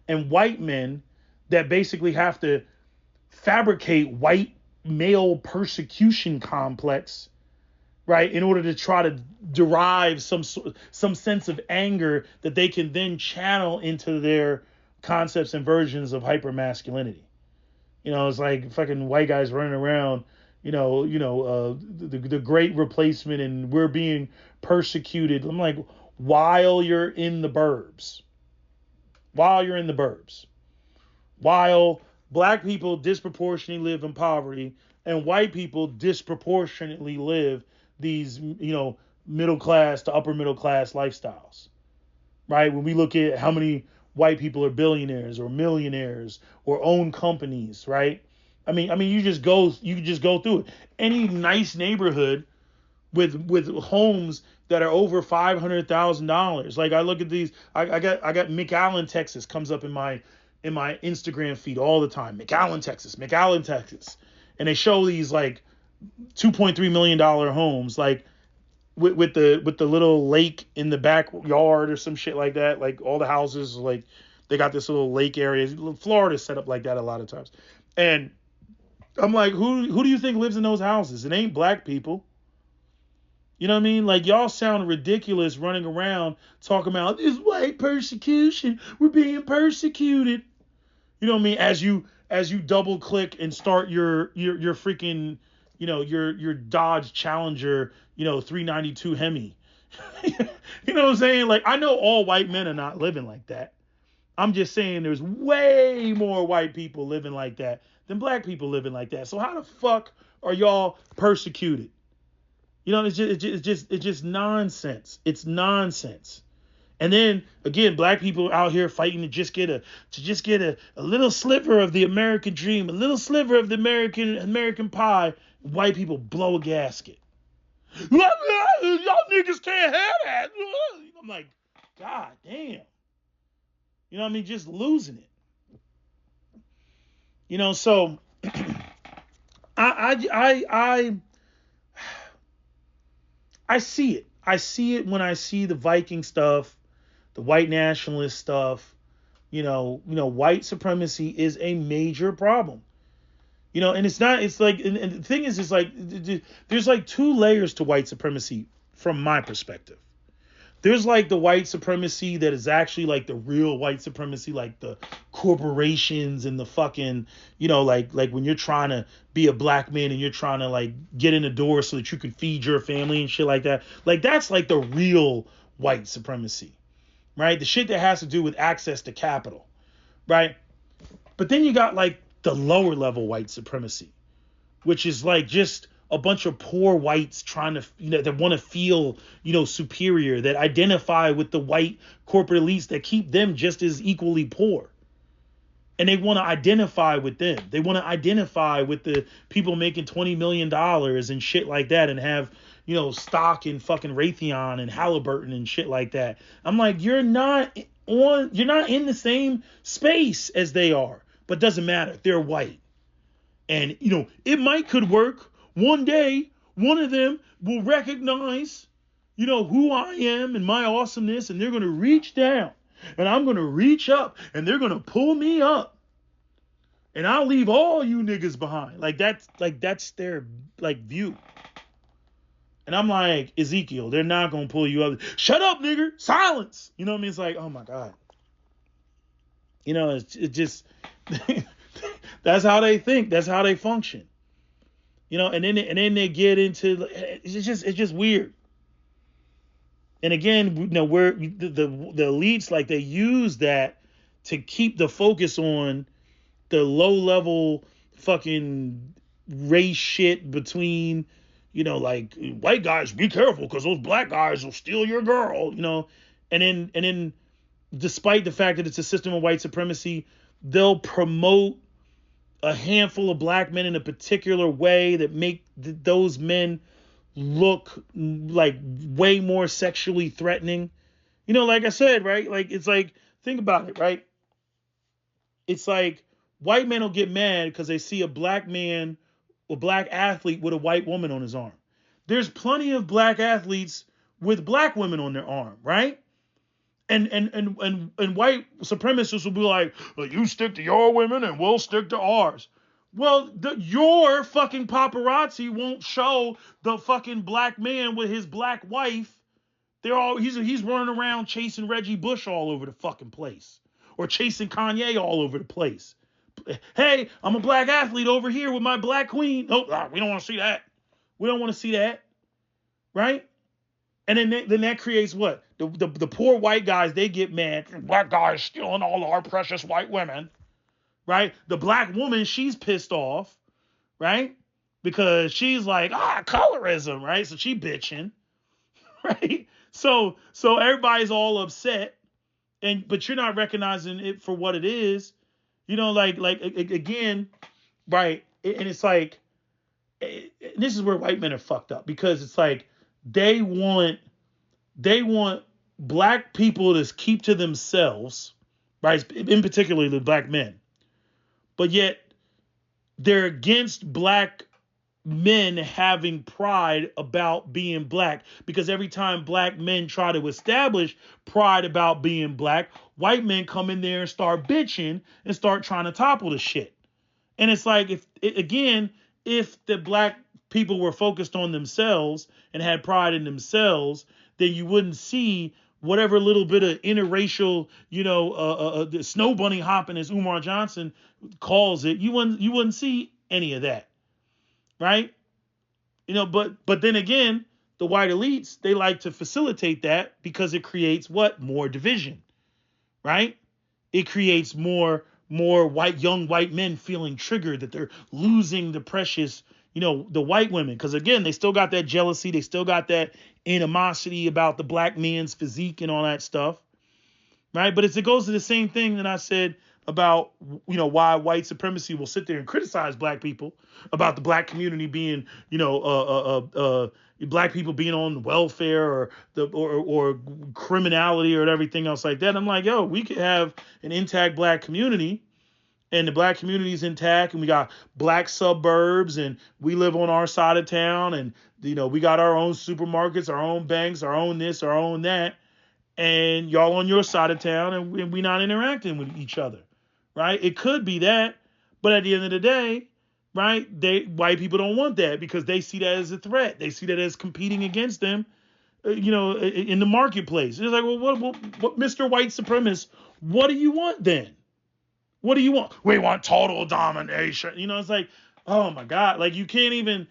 and white men that basically have to fabricate white male persecution complex, right, in order to try to derive some sense of anger that they can then channel into their concepts and versions of hypermasculinity. It's like fucking white guys running around, the great replacement, and we're being persecuted. I'm like, while you're in the burbs, while black people disproportionately live in poverty and white people disproportionately live these, middle class to upper middle class lifestyles, right? When we look at how many white people are billionaires or millionaires or own companies, right? I mean, you just go through it. Any nice neighborhood with homes that are over $500,000. Like, I look at these, I got McAllen, Texas comes up in my Instagram feed all the time. McAllen, Texas, and they show these like $2.3 million homes, like with the little lake in the backyard or some shit like that. Like, all the houses, like, they got this little lake area. Florida's set up like that a lot of times. And I'm like, who do you think lives in those houses? It ain't black people. You know what I mean? Like, y'all sound ridiculous running around talking about this white persecution. We're being persecuted. You know what I mean? As you double click and start your freaking, your Dodge Challenger, 392 Hemi. You know what I'm saying? Like, I know all white men are not living like that. I'm just saying there's way more white people living like that than black people living like that. So how the fuck are y'all persecuted? It's just nonsense. It's nonsense. And then again, black people out here fighting to just get a little sliver of the American dream, a little sliver of the American pie. White people blow a gasket. Y'all niggas can't have that. I'm like, God damn. You know what I mean? Just losing it. So I see it. I see it when I see the Viking stuff, the white nationalist stuff. White supremacy is a major problem. And it's not, it's like, and the thing is, it's like, there's like two layers to white supremacy from my perspective. There's like the white supremacy that is actually like the real white supremacy, like the corporations and the fucking, like when you're trying to be a black man and you're trying to like get in the door so that you can feed your family and shit like that. Like, that's like the real white supremacy, right? The shit that has to do with access to capital, right? But then you got like the lower level white supremacy, which is like just a bunch of poor whites trying to, that want to feel, superior, that identify with the white corporate elites that keep them just as equally poor. And they want to identify with them. They want to identify with the people making $20 million and shit like that, and have, stock in fucking Raytheon and Halliburton and shit like that. I'm like, you're not in the same space as they are, but doesn't matter. They're white. And, it could work. One day, one of them will recognize, who I am and my awesomeness, and they're going to reach down, and I'm going to reach up, and they're going to pull me up, and I'll leave all you niggas behind. That's their, view. And I'm like, Ezekiel, they're not going to pull you up. Shut up, nigger. Silence. You know what I mean? It's like, oh my God. It just, that's how they think. That's how they function. And then they get into, it's just weird. And again, where the elites, like, they use that to keep the focus on the low level fucking race shit between, like, white guys, be careful because those black guys will steal your girl, and then despite the fact that it's a system of white supremacy, they'll promote a handful of black men in a particular way that make those men look like way more sexually threatening. You know, like I said, right? Like, it's like, think about it, right? It's like white men will get mad because they see a black man, a black athlete with a white woman on his arm. There's plenty of black athletes with black women on their arm, right? And white supremacists will be like, well, you stick to your women and we'll stick to ours. Well, your fucking paparazzi won't show the fucking black man with his black wife. He's running around chasing Reggie Bush all over the fucking place, or chasing Kanye all over the place. Hey, I'm a black athlete over here with my black queen. Oh, we don't want to see that. We don't want to see that, right? And then that creates what? The poor white guys, they get mad. Black guys stealing all our precious white women, right? The black woman, she's pissed off, right? Because she's like, colorism, right? So she bitching, right? So everybody's all upset, but you're not recognizing it for what it is. You know, like again, right? And it's like, this is where white men are fucked up, because it's like they want black people to keep to themselves, right? In particular, the black men, but yet they're against black men having pride about being black, because every time black men try to establish pride about being black, white men come in there and start bitching and start trying to topple the shit. And it's like, if the black people were focused on themselves and had pride in themselves, then you wouldn't see whatever little bit of interracial, the snow bunny hopping, as Umar Johnson calls it. You wouldn't see any of that, right? But then again, the white elites, they like to facilitate that because it creates what? More division, right? It creates more young white men feeling triggered that they're losing the precious, the white women. Because again, they still got that jealousy. They still got that animosity about the black man's physique and all that stuff, right? But it goes to the same thing that I said about, why white supremacy will sit there and criticize black people about the black community being, black people being on welfare or criminality or everything else like that. I'm like, yo, we could have an intact black community, and the black community is intact, and we got black suburbs, and we live on our side of town, and we got our own supermarkets, our own banks, our own this, our own that, and y'all on your side of town, and we not interacting with each other, right? It could be that, but at the end of the day, right, white people don't want that because they see that as a threat. They see that as competing against them, in the marketplace. It's like, well, what, Mr. White Supremacist, what do you want then? What do you want? We want total domination. It's like, oh my God, like you can't even,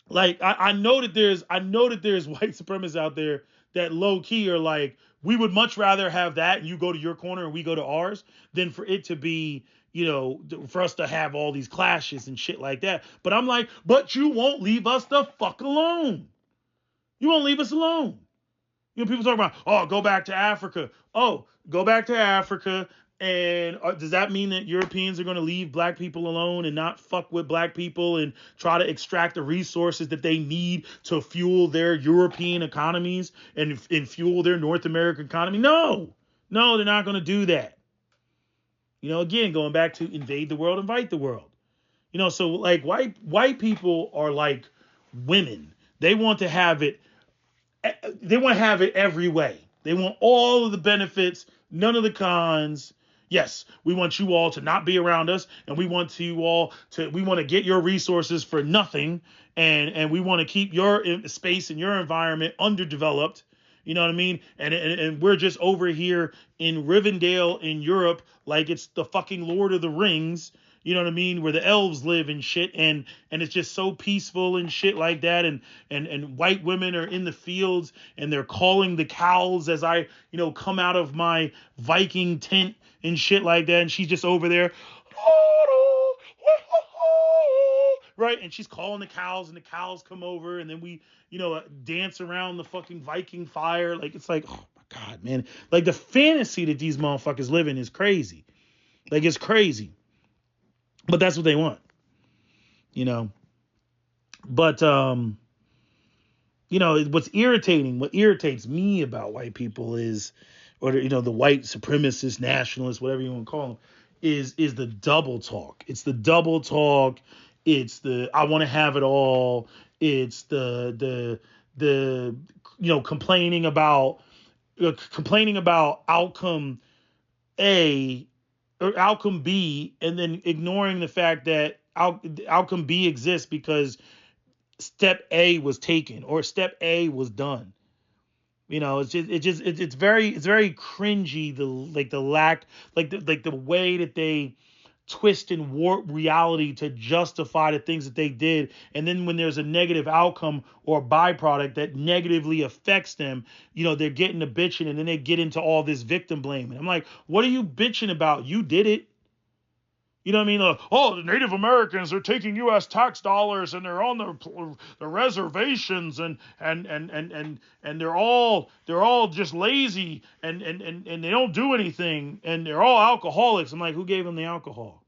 like, I know that there's white supremacists out there that low key are like, we would much rather have that and you go to your corner and we go to ours than for it to be, for us to have all these clashes and shit like that. But I'm like, but you won't leave us the fuck alone. You won't leave us alone. People talk about, go back to Africa. Oh, go back to Africa. And does that mean that Europeans are going to leave black people alone and not fuck with black people and try to extract the resources that they need to fuel their European economies and fuel their North American economy? No, they're not going to do that. Again, going back to invade the world, invite the world. So like white people are like women. They want to have it. They want to have it every way. They want all of the benefits, none of the cons. Yes, we want you all to not be around us, and we want we want to get your resources for nothing, and we want to keep your space and your environment underdeveloped. You know what I mean? And we're just over here in Rivendell in Europe like it's the fucking Lord of the Rings. You know what I mean? Where the elves live and shit, and it's just so peaceful and shit like that. And white women are in the fields and they're calling the cows as I, come out of my Viking tent and shit like that. And she's just over there, right? And she's calling the cows, and the cows come over, and then we, dance around the fucking Viking fire. Like, it's like, oh my God, man. Like, the fantasy that these motherfuckers live in is crazy. Like, it's crazy. But that's what they want, But What irritates me about white people is, or the white supremacist, nationalists, whatever you want to call them, is the double talk. It's the double talk. It's the I want to have it all. It's the complaining about outcome A or outcome B, and then ignoring the fact that outcome B exists because step A was taken or step A was done. It's very cringy, the lack, the way that they twist and warp reality to justify the things that they did, and then when there's a negative outcome or a byproduct that negatively affects them, they're getting to bitching, and then they get into all this victim blaming. I'm like, what are you bitching about? You did it. You know what I mean? The Native Americans are taking U.S. tax dollars and they're on the reservations and they're all just lazy and they don't do anything and they're all alcoholics. I'm like, who gave them the alcohol?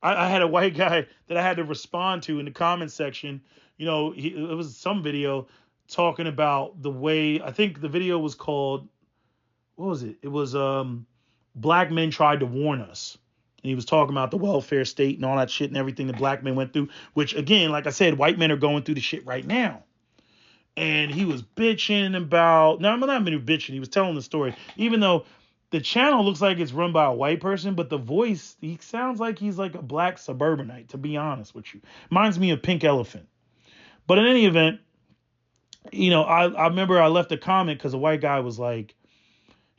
I had a white guy that I had to respond to in the comment section. It was some video talking about the way, I think the video was called, what was it? It was Black Men Tried to Warn Us. And he was talking about the welfare state and all that shit and everything that black men went through, which, again, like I said, white men are going through the shit right now. And he was bitching about, no, I'm not even bitching. He was telling the story, even though the channel looks like it's run by a white person, but the voice, he sounds like he's like a black suburbanite, to be honest with you. Reminds me of Pink Elephant. But in any event, I remember I left a comment because a white guy was like,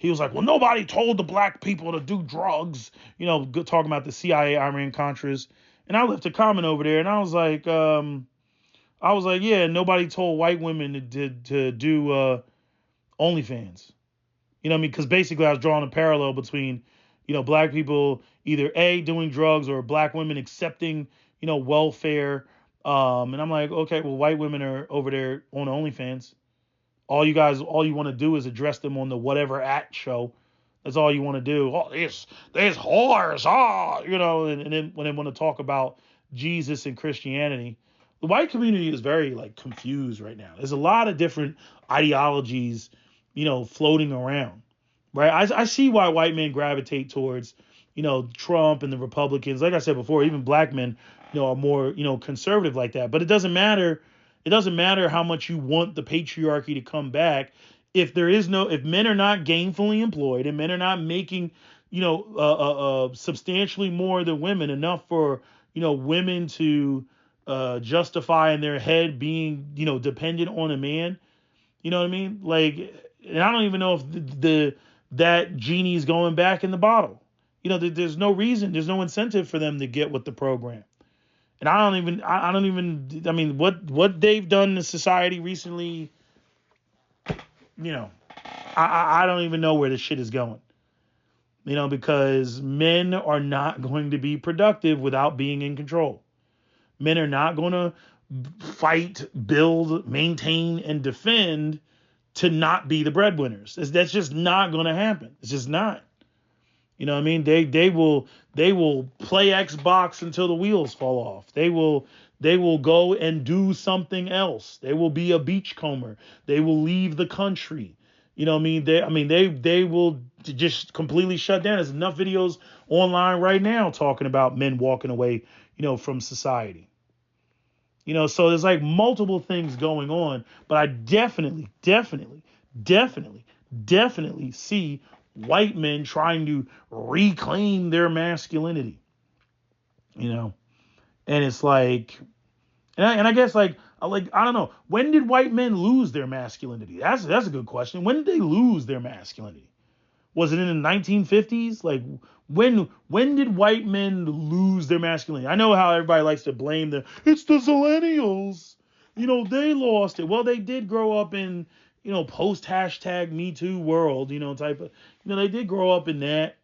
well, nobody told the black people to do drugs, talking about the CIA, Iran Contras. And I left a comment over there and I was like, yeah, nobody told white women to do OnlyFans. You know what I mean? Because basically I was drawing a parallel between, black people either A, doing drugs, or black women accepting, welfare. And I'm like, okay, well, white women are over there on OnlyFans. All you want to do is address them on the whatever at show. That's all you want to do. Oh, there's whores, and then when they want to talk about Jesus and Christianity, the white community is very confused right now. There's a lot of different ideologies, floating around, right? I see why white men gravitate towards, Trump and the Republicans. Like I said before, even black men, are more, conservative like that. But it doesn't matter. It doesn't matter how much you want the patriarchy to come back. If men are not gainfully employed and men are not making, substantially more than women, enough for, women to justify in their head being, dependent on a man. You know what I mean? And I don't even know if that genie is going back in the bottle. There's no reason, there's no incentive for them to get with the program. And I mean, what they've done to society recently, I don't even know where this shit is going. Because men are not going to be productive without being in control. Men are not going to fight, build, maintain, and defend to not be the breadwinners. That's just not going to happen. It's just not. You know what I mean? They will play Xbox until the wheels fall off. They will go and do something else. They will be a beachcomber. They will leave the country. You know what I mean? They will just completely shut down. There's enough videos online right now talking about men walking away, from society. So there's multiple things going on, but I definitely see white men trying to reclaim their masculinity, and it's and I guess I don't know, when did white men lose their masculinity? That's a good question. When did they lose their masculinity? Was it in the 1950s? When did white men lose their masculinity? I know how everybody likes to blame it's the Zillennials. They lost it. Well, they did grow up in, post # Me Too world, type of, they did grow up in that,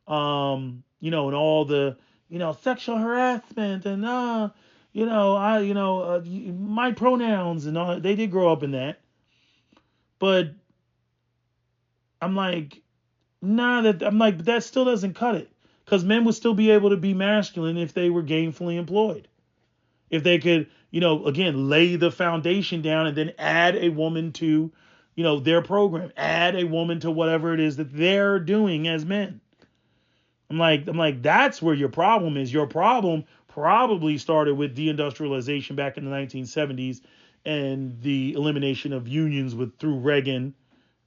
and all the, sexual harassment and, my pronouns and all. They did grow up in that. But I'm like, but that still doesn't cut it. Because men would still be able to be masculine if they were gainfully employed. If they could, again, lay the foundation down and then add a woman to, their program, add a woman to whatever it is that they're doing as men. I'm like, that's where your problem is. Your problem probably started with deindustrialization back in the 1970s and the elimination of unions through Reagan,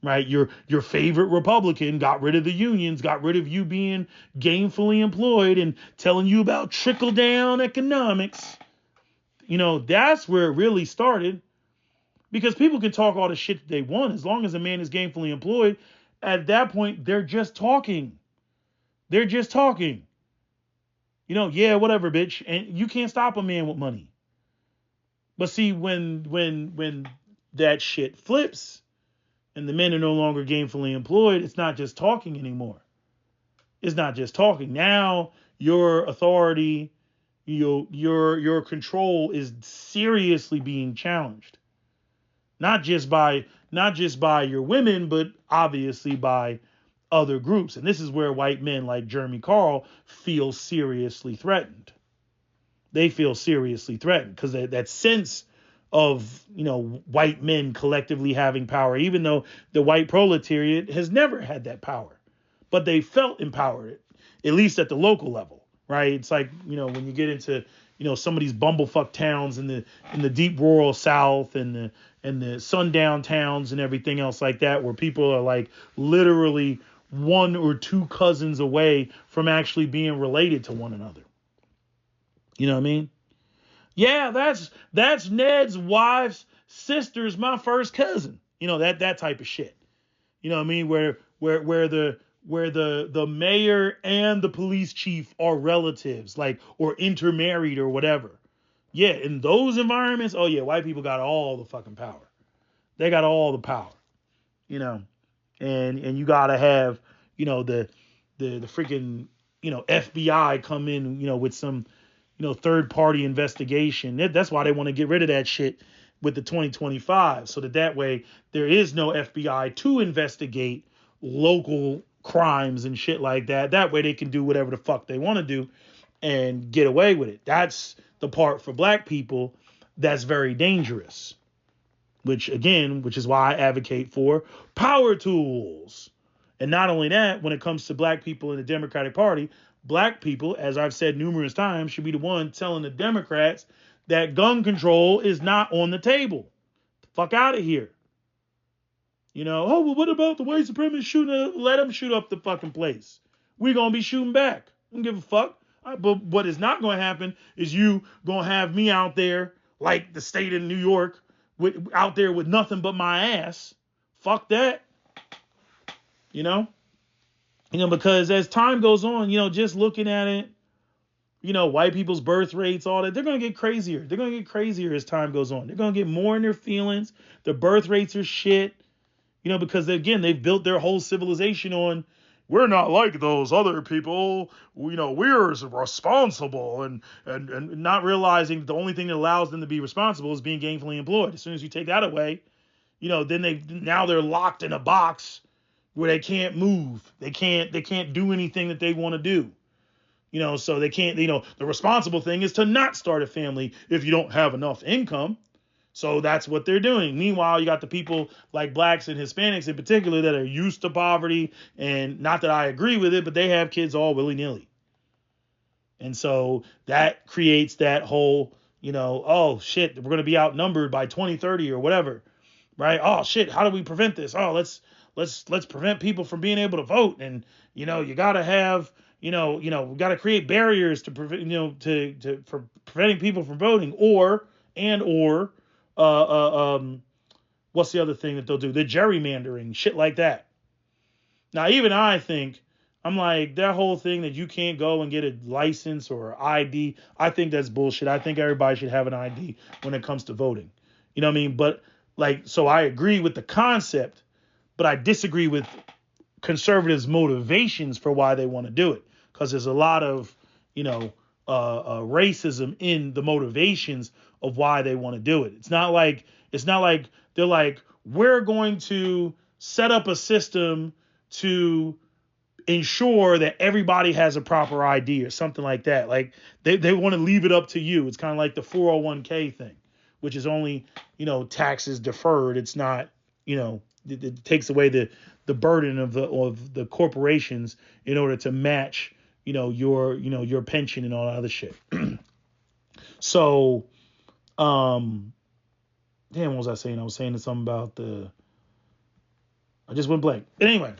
right? Your favorite Republican got rid of the unions, got rid of you being gainfully employed and telling you about trickle down economics. That's where it really started, because people can talk all the shit that they want as long as a man is gainfully employed. At that point, they're just talking. They're just talking. Yeah, whatever, bitch. And you can't stop a man with money. But see, when that shit flips and the men are no longer gainfully employed, it's not just talking anymore. It's not just talking. Now your authority, your control is seriously being challenged. Not just by your women, but obviously by other groups. And this is where white men like Jeremy Carl feel seriously threatened. They feel seriously threatened because that sense of, white men collectively having power, even though the white proletariat has never had that power, but they felt empowered, at least at the local level, right? It's like, when you get into, some of these bumblefuck towns in the deep rural South and the sundown towns and everything else like that, where people are like literally one or two cousins away from actually being related to one another. You know what I mean? Yeah, that's Ned's wife's sister's my first cousin. That type of shit. You know what I mean? Where the mayor and the police chief are relatives, like, or intermarried or whatever. Yeah, in those environments, oh yeah, white people got all the fucking power. They got all the power. And you gotta have, the freaking, FBI come in, with some, third party investigation. That's why they want to get rid of that shit with the 2025, so that way there is no FBI to investigate local crimes and shit like that. That way they can do whatever the fuck they want to do and get away with it. That's the part for black people that's very dangerous. Which is why I advocate for power tools. And not only that, when it comes to black people in the Democratic Party, black people, as I've said numerous times, should be the one telling the Democrats that gun control is not on the table. Fuck out of here. Oh, well, what about the white supremacists shooting? Let them shoot up the fucking place. We're going to be shooting back. I don't give a fuck. But what is not going to happen is you going to have me out there like the state of New York, out there with nothing but my ass. Fuck that. Because as time goes on, just looking at it, white people's birth rates, all that, they're going to get crazier. They're going to get crazier as time goes on. They're going to get more in their feelings. Their birth rates are shit, because again, they've built their whole civilization on, we're not like those other people. We're responsible, and not realizing the only thing that allows them to be responsible is being gainfully employed. As soon as you take that away, then they're locked in a box where they can't move. They can't do anything that they want to do. So they can't, the responsible thing is to not start a family if you don't have enough income. So that's what they're doing. Meanwhile, you got the people like blacks and Hispanics in particular that are used to poverty, and not that I agree with it, but they have kids all willy-nilly. And so that creates that whole, oh shit, we're going to be outnumbered by 2030 or whatever, right? Oh shit, how do we prevent this? Oh, let's prevent people from being able to vote. And, you got to have, we got to create barriers to prevent, for preventing people from voting, or what's the other thing that they'll do? The gerrymandering, shit like that. Now, even I think, I'm like, that whole thing that you can't go and get a license or ID, I think that's bullshit. I think everybody should have an ID when it comes to voting. You know what I mean? But so I agree with the concept, but I disagree with conservatives' motivations for why they want to do it. Because there's a lot of, racism in the motivations of why they want to do it. It's not like they're like, we're going to set up a system to ensure that everybody has a proper ID or something like that. Like they want to leave it up to you. It's kind of like the 401k thing, which is only, taxes deferred. It's not, it takes away the burden of the corporations in order to match, your pension and all that other shit. So, damn, what was I saying? I was saying something about I just went blank. But anyway,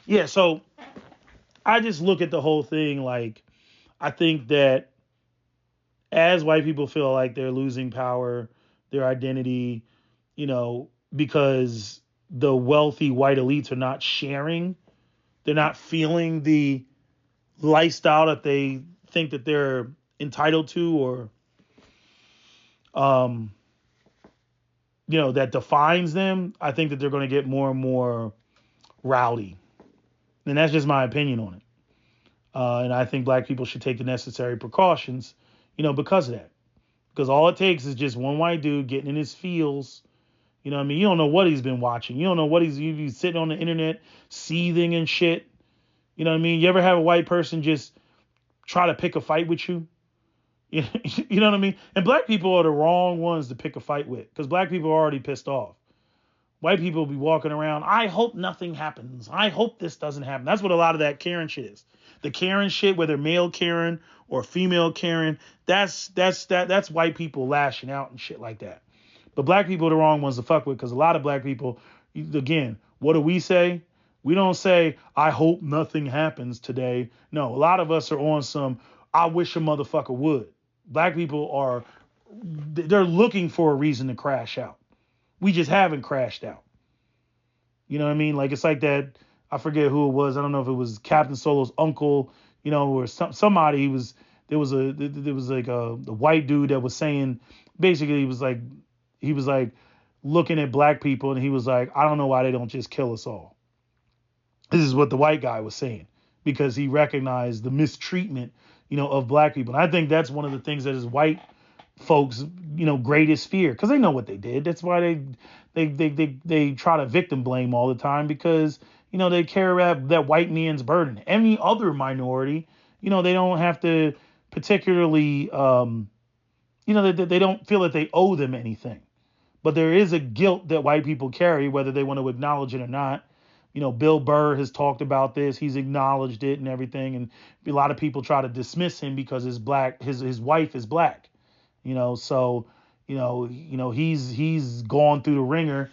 yeah, so I just look at the whole thing like, I think that as white people feel like they're losing power, their identity, because the wealthy white elites are not sharing, they're not feeling the lifestyle that they think that they're entitled to, or that defines them. I think that they're going to get more and more rowdy, and that's just my opinion on it. And I think black people should take the necessary precautions, because of that. Because all it takes is just one white dude getting in his feels. You know what I mean? You don't know what he's been watching. You don't know what he's sitting on the internet seething and shit. You know what I mean? You ever have a white person just try to pick a fight with you? You know what I mean? And black people are the wrong ones to pick a fight with, because black people are already pissed off. White people be walking around, I hope nothing happens. I hope this doesn't happen. That's what a lot of that Karen shit is. The Karen shit, whether male Karen or female Karen, that's white people lashing out and shit like that. But black people are the wrong ones to fuck with, because a lot of black people, again, what do we say? We don't say, I hope nothing happens today. No, a lot of us are on some, I wish a motherfucker would. Black people they're looking for a reason to crash out. We just haven't crashed out. You know what I mean? Like, it's like that, I forget who it was. I don't know if it was Captain Solo's uncle, or somebody. There was like a white dude that was saying, basically, he was like looking at black people, and he was like, I don't know why they don't just kill us all. This is what the white guy was saying, because he recognized the mistreatment, of black people. And I think that's one of the things that is white folks, greatest fear, because they know what they did. That's why they try to victim blame all the time, because, they carry that white man's burden. Any other minority, they don't have to particularly, they don't feel that they owe them anything. But there is a guilt that white people carry, whether they want to acknowledge it or not. Bill Burr has talked about this. He's acknowledged it and everything. And a lot of people try to dismiss him because his wife is black. So he's gone through the ringer,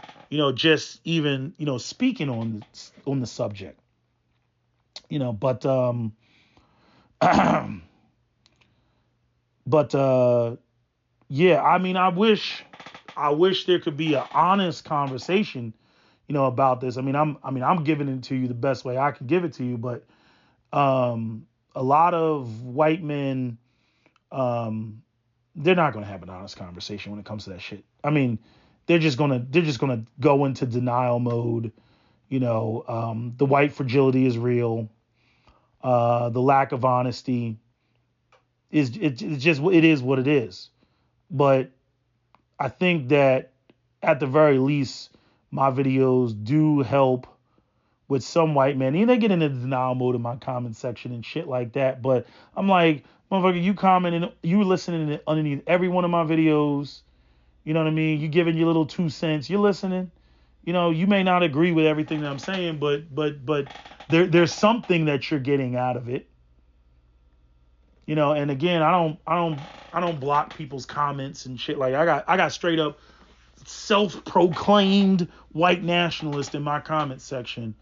just even, speaking on the subject, but yeah, I mean, I wish there could be an honest conversation, about this. I mean, I'm giving it to you the best way I can give it to you, but a lot of white men, they're not going to have an honest conversation when it comes to that shit. I mean, they're just gonna go into denial mode. The white fragility is real. The lack of honesty is it is what it is. But I think that at the very least, my videos do help with some white men. And they get into denial mode in my comment section and shit like that. But I'm like, motherfucker, you commenting, you listening underneath every one of my videos. You know what I mean? You giving your little 2 cents. You're listening. You may not agree with everything that I'm saying, but there's something that you're getting out of it. And again, I don't block people's comments and shit. Like, I got straight up self-proclaimed white nationalist in my comment section.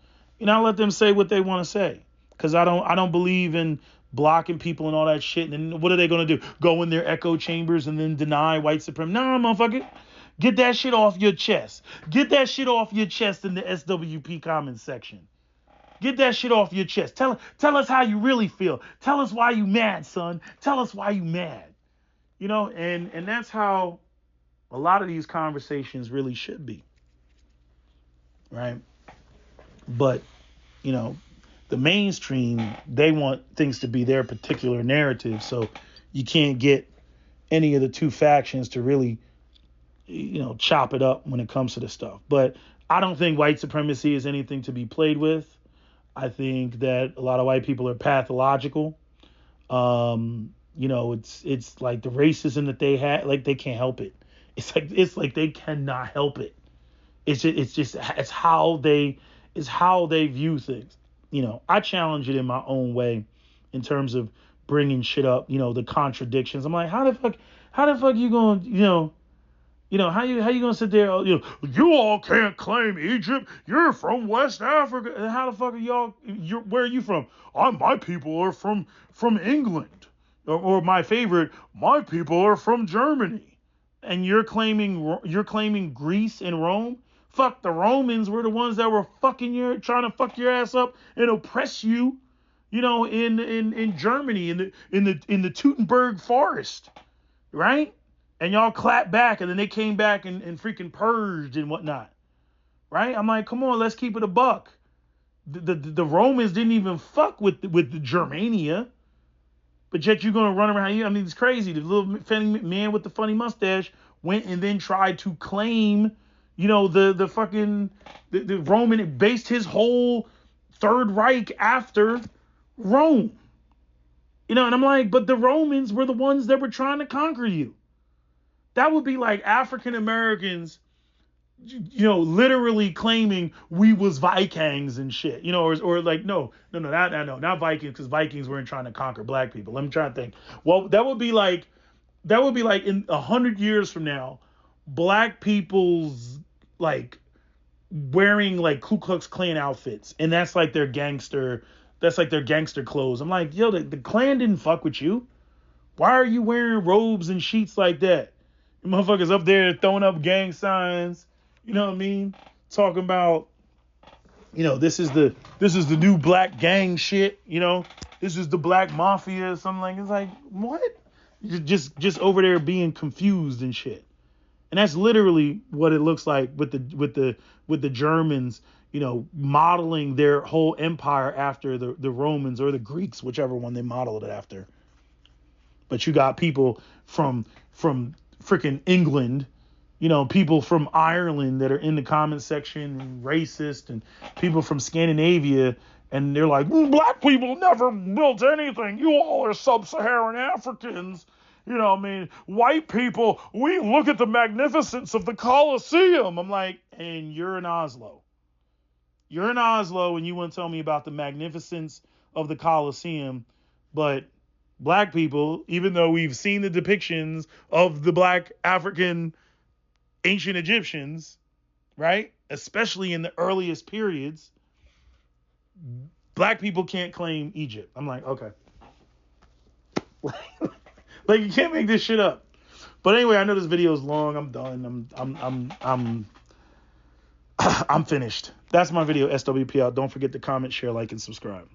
I let them say what they want to say, because I don't believe in blocking people and all that shit. And then what are they going to do? Go in their echo chambers and then deny white supremacy? Nah, motherfucker. Get that shit off your chest. Get that shit off your chest in the SWP comment section. Get that shit off your chest. Tell us how you really feel. Tell us why you mad, son. Tell us why you mad. And that's how a lot of these conversations really should be. Right? But, the mainstream, they want things to be their particular narrative. So you can't get any of the two factions to really, chop it up when it comes to this stuff. But I don't think white supremacy is anything to be played with. I think that a lot of white people are pathological. It's like the racism that they had, like they can't help it. It's like they cannot help it. It's how they view things. I challenge it in my own way in terms of bringing shit up, the contradictions. I'm like, how the fuck you going, how you gonna sit there, you all can't claim Egypt. You're from West Africa. And how the fuck are y'all, where are you from? My people are from England. Or my favorite, my people are from Germany. And you're claiming Greece and Rome? Fuck, the Romans were the ones that were trying to fuck your ass up and oppress you, in Germany, in the Teutoburg forest, right? And y'all clapped back, and then they came back and freaking purged and whatnot, right? I'm like, come on, let's keep it a buck. The Romans didn't even fuck with the Germania, but yet you're gonna run around here. I mean, it's crazy. The little funny man with the funny mustache went and then tried to claim, the Roman, based his whole Third Reich after Rome, and I'm like, but the Romans were the ones that were trying to conquer you. That would be like African Americans, literally claiming we was Vikings and shit, or like, no, not Vikings, because Vikings weren't trying to conquer black people. Let me try to think. Well, that would be like in 100 years from now, black people's like wearing like Ku Klux Klan outfits, and that's like their gangster clothes. I'm like, yo, the Klan didn't fuck with you. Why are you wearing robes and sheets like that? You motherfuckers up there throwing up gang signs, you know what I mean? Talking about, this is the new black gang shit, this is the black mafia or something like. It's like, what? You're just over there being confused and shit. And that's literally what it looks like with the Germans, modeling their whole empire after the Romans or the Greeks, whichever one they modeled it after. But you got people from freaking England, people from Ireland that are in the comment section and racist, and people from Scandinavia, and they're like, black people never built anything. You all are sub-Saharan Africans. White people, we look at the magnificence of the Colosseum. I'm like, and you're in Oslo. You're in Oslo and you want to tell me about the magnificence of the Colosseum, but black people, even though we've seen the depictions of the black African ancient Egyptians, right? Especially in the earliest periods, black people can't claim Egypt. I'm like, okay. Like, you can't make this shit up. But anyway, I know this video is long. I'm done. I'm finished. That's my video, SWP out. Don't forget to comment, share, like, and subscribe.